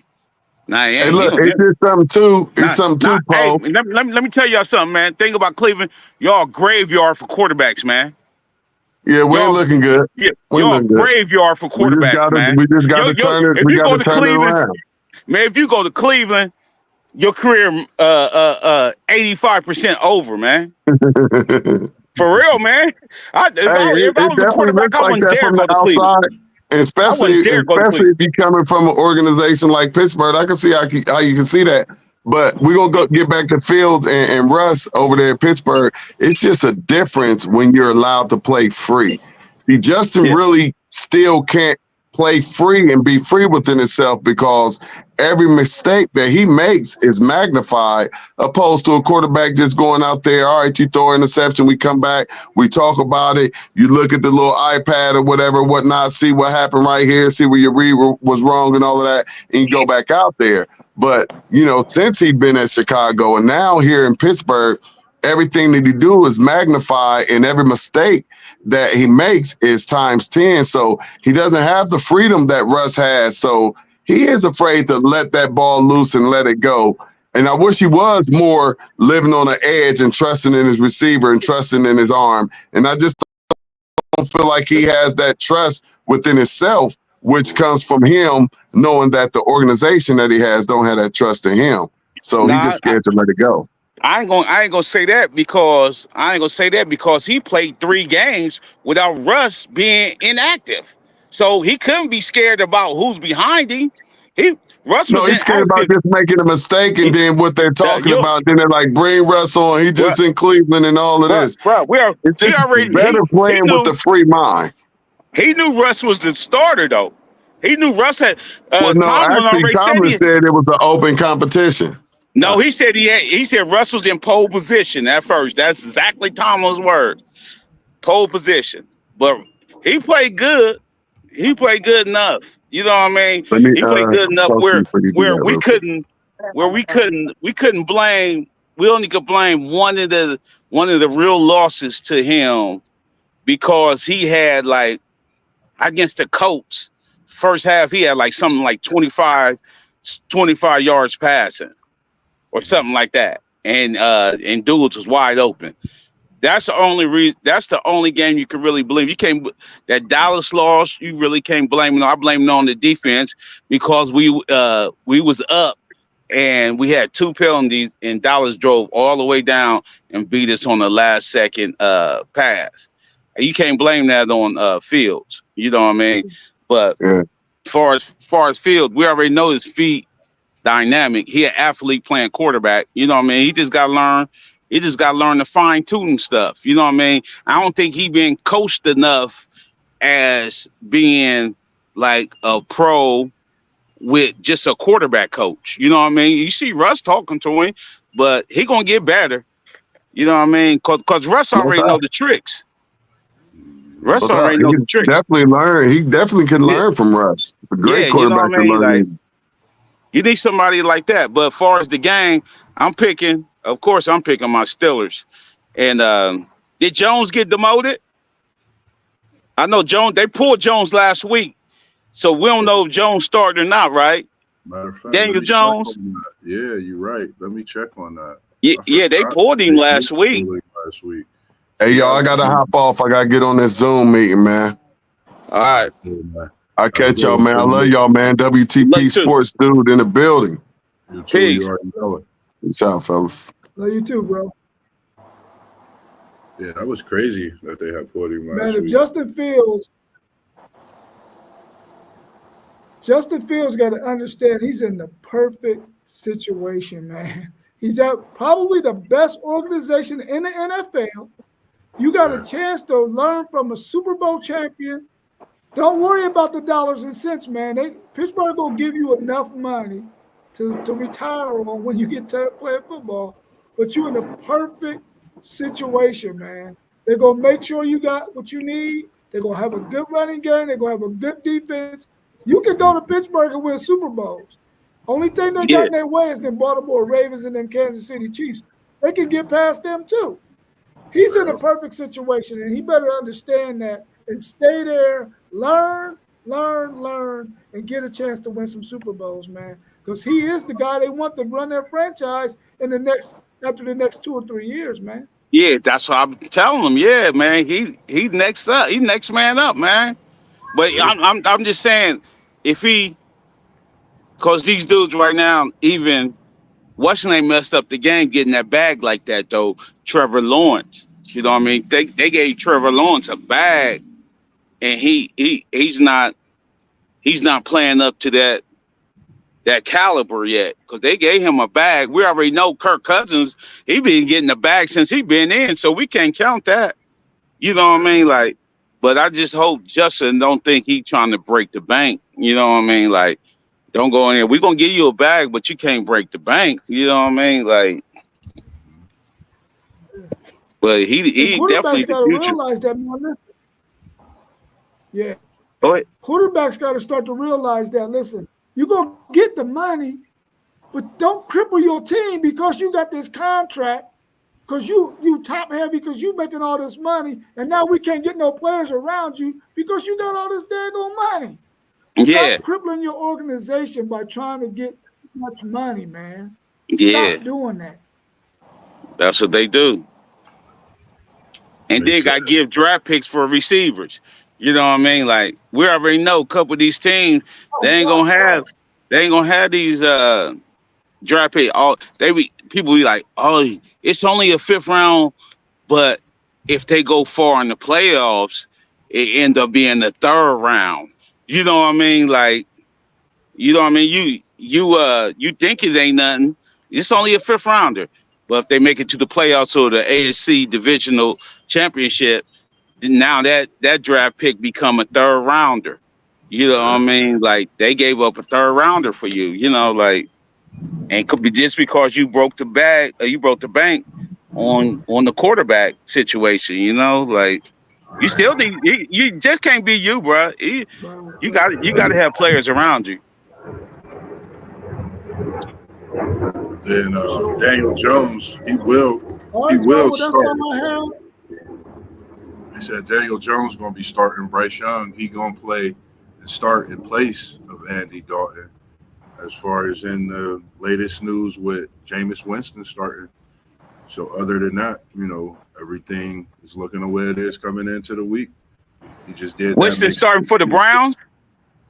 Hey, look, it's just something too. It's something too, Paul. Hey, let me tell y'all something, man. Think about Cleveland. Y'all graveyard for quarterbacks, man. Yeah, we're looking good. Yeah, y'all graveyard for quarterbacks, man. We just got to turn it. We got to turn it around. Man, if you go to Cleveland, your career 85% over, man. For real, man. If I was a quarterback, I wouldn't dare go to Cleveland. Especially if you're coming from an organization like Pittsburgh, I can see how you can see that. But we're going to get back to Fields and Russ over there in Pittsburgh. It's just a difference when you're allowed to play free. See, Justin really still can't play free and be free within himself because every mistake that he makes is magnified, opposed to a quarterback just going out there, all right, you throw an interception, we come back, we talk about it, you look at the little iPad or whatever, whatnot, see what happened right here, see where your read was wrong and all of that, and you go back out there. But, you know, since he's been at Chicago and now here in Pittsburgh, everything that he do is magnified, and every mistake that he makes is times 10. So he doesn't have the freedom that Russ has. So he is afraid to let that ball loose and let it go. And I wish he was more living on the edge and trusting in his receiver and trusting in his arm. And I just don't feel like he has that trust within himself, which comes from him knowing that the organization that he has don't have that trust in him. So he just scared to let it go. I ain't gonna say that because he played 3 games without Russ being inactive. So he couldn't be scared about who's behind him. Russ No, was he's scared about inactive. just making a mistake, and then what they're talking you- about. Then they're like, bring Russ on. He just in Cleveland and all of this. Bro, It's just he better playing with the free mind. He knew Russ was the starter though. He knew Russ had Well, no, Tomlin actually, already Tomlin said said it was an open competition. no, he said Russ was in pole position at first. That's exactly Tomlin's word. Pole position. But he played good. He played good enough. You know what I mean? Let me He played good enough talk to you before you do that we real quick. couldn't blame, we only could blame one of the real losses to him because he had like against the Colts, first half he had like something like 25 yards passing or something like that. And dudes was wide open. That's the only reason. That's the only game you can really blame. You can't that Dallas loss. You really can't blame it. I blame it on the defense because we was up and we had 2 penalties and Dallas drove all the way down and beat us on the last second pass. And you can't blame that on Fields. You know what I mean? But Yeah. far as Fields, we already know his feet dynamic. He an athlete playing quarterback. You know what I mean? He just got to learn. He just got to learn the fine tuning stuff. You know what I mean? I don't think he been coached enough as being like a pro with just a quarterback coach. You know what I mean? You see Russ talking to him, but he gonna get better. You know what I mean? Cause Russ already know the tricks. Russ already know the tricks. Definitely learn. He definitely can learn from Russ. A great Yeah, you know quarterback what I to mean? learn. Like, you need somebody like that. But as far as the game, I'm picking my Steelers. And did Jones get demoted? I know Jones. They pulled Jones last week, so we don't know if Jones started or not, right? Matter of fact, Daniel let me check Jones? on that. Yeah, you're right. Let me check on that. Yeah, they pulled him last week. Last week. Hey, y'all, I got to hop off. I got to get on this Zoom meeting, man. All right. I'll catch y'all, man. I love y'all, man. WTP Sports Dude in the building. You too. Peace. You already know it. Peace out, fellas. Love you too, bro. Yeah, that was crazy that they had pulled him last Man, if week. Justin Fields got to understand he's in the perfect situation, man. He's at probably the best organization in the NFL. You got a chance to learn from a Super Bowl champion. Don't worry about the dollars and cents, man. Pittsburgh gonna give you enough money to retire on when you get to playing football. But you're in a perfect situation, man. They're gonna make sure you got what you need. They're gonna have a good running game. They're gonna have a good defense. You can go to Pittsburgh and win Super Bowls. Only thing they got in their way is them Baltimore Ravens and them Kansas City Chiefs. They can get past them too. He's in a perfect situation, and he better understand that and stay there, learn, and get a chance to win some Super Bowls, man. Because he is the guy they want to run their franchise after the next 2 or 3 years, man. Yeah, that's what I'm telling him. Yeah, man. He next up. He next man up, man. But I'm just saying, because these dudes right now, even Washington messed up the game getting that bag like that though. Trevor Lawrence, you know what I mean? They gave Trevor Lawrence a bag, and he's not playing up to that caliber yet because they gave him a bag. We already know Kirk Cousins, he been getting the bag since he been in, so we can't count that. You know what I mean? Like, but I just hope Justin don't think he trying to break the bank. You know what I mean? Like, don't go in there. We're gonna give you a bag, but you can't break the bank. You know what I mean? Like, but he definitely the future. Realize that, man. Listen. Yeah. Go ahead. Quarterbacks got to start to realize that, listen, you're going to get the money, but don't cripple your team because you got this contract, because you top heavy, because you making all this money, and now we can't get no players around you because you got all this daggone money. Yeah. Stop crippling your organization by trying to get too much money, man. Yeah. Stop doing that. That's what they do. And then got to give draft picks for receivers. You know what I mean? Like, we already know a couple of these teams, they ain't gonna have these draft pick. People be like, oh, it's only a 5th round, but if they go far in the playoffs, it end up being the 3rd round. You know what I mean? Like, you know what I mean? You think it ain't nothing. It's only a 5th rounder. But if they make it to the playoffs or the AFC divisional championship, now that draft pick become a 3rd rounder. You know what I mean? Like, they gave up a 3rd rounder for you, you know, like, and it could be just because you broke the bank on the quarterback situation, you know, like, you still need, you just can't be you, bro. You got to have players around you. Then Daniel Jones, he will That's start. all I have. They said Daniel Jones going to be starting Bryce Young. He going to play and start in place of Andy Dalton. As far as in the latest news with Jameis Winston starting. So other than that, you know, everything is looking the way it is coming into the week. He just did. Winston starting for the Browns?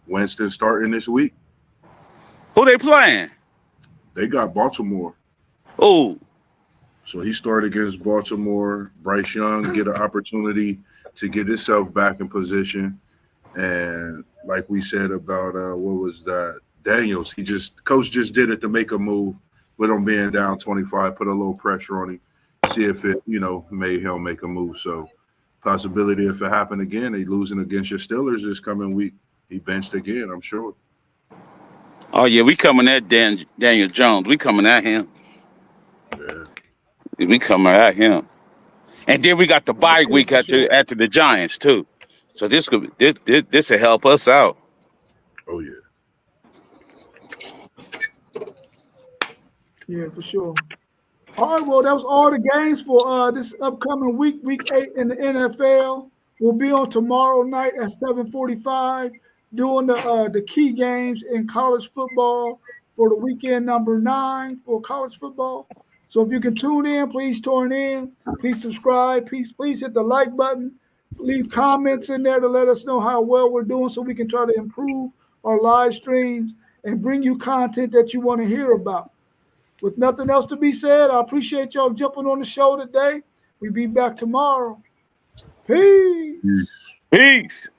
Winston starting this week. Who they playing? They got Baltimore. Oh. So he started against Baltimore. Bryce Young get an opportunity to get himself back in position. And like we said about what was that? Daniels, coach just did it to make a move with him being down 25, put a little pressure on him, see if it, you know, made him make a move. So possibility if it happened again, they losing against your Steelers this coming week. He benched again, I'm sure. Oh yeah, we coming at Daniel Jones. We coming at him. Yeah. We coming at him. And then we got the bye week after the Giants too. So this will help us out. Oh yeah. Yeah, for sure. All right, well, that was all the games for this upcoming week 8 in the NFL. We'll be on tomorrow night at 7:45 doing the key games in college football for the weekend number 9 for college football. So if you can tune in, please tune in. Please subscribe. Please hit the like button. Leave comments in there to let us know how well we're doing so we can try to improve our live streams and bring you content that you want to hear about. With nothing else to be said, I appreciate y'all jumping on the show today. We'll be back tomorrow. Peace. Peace.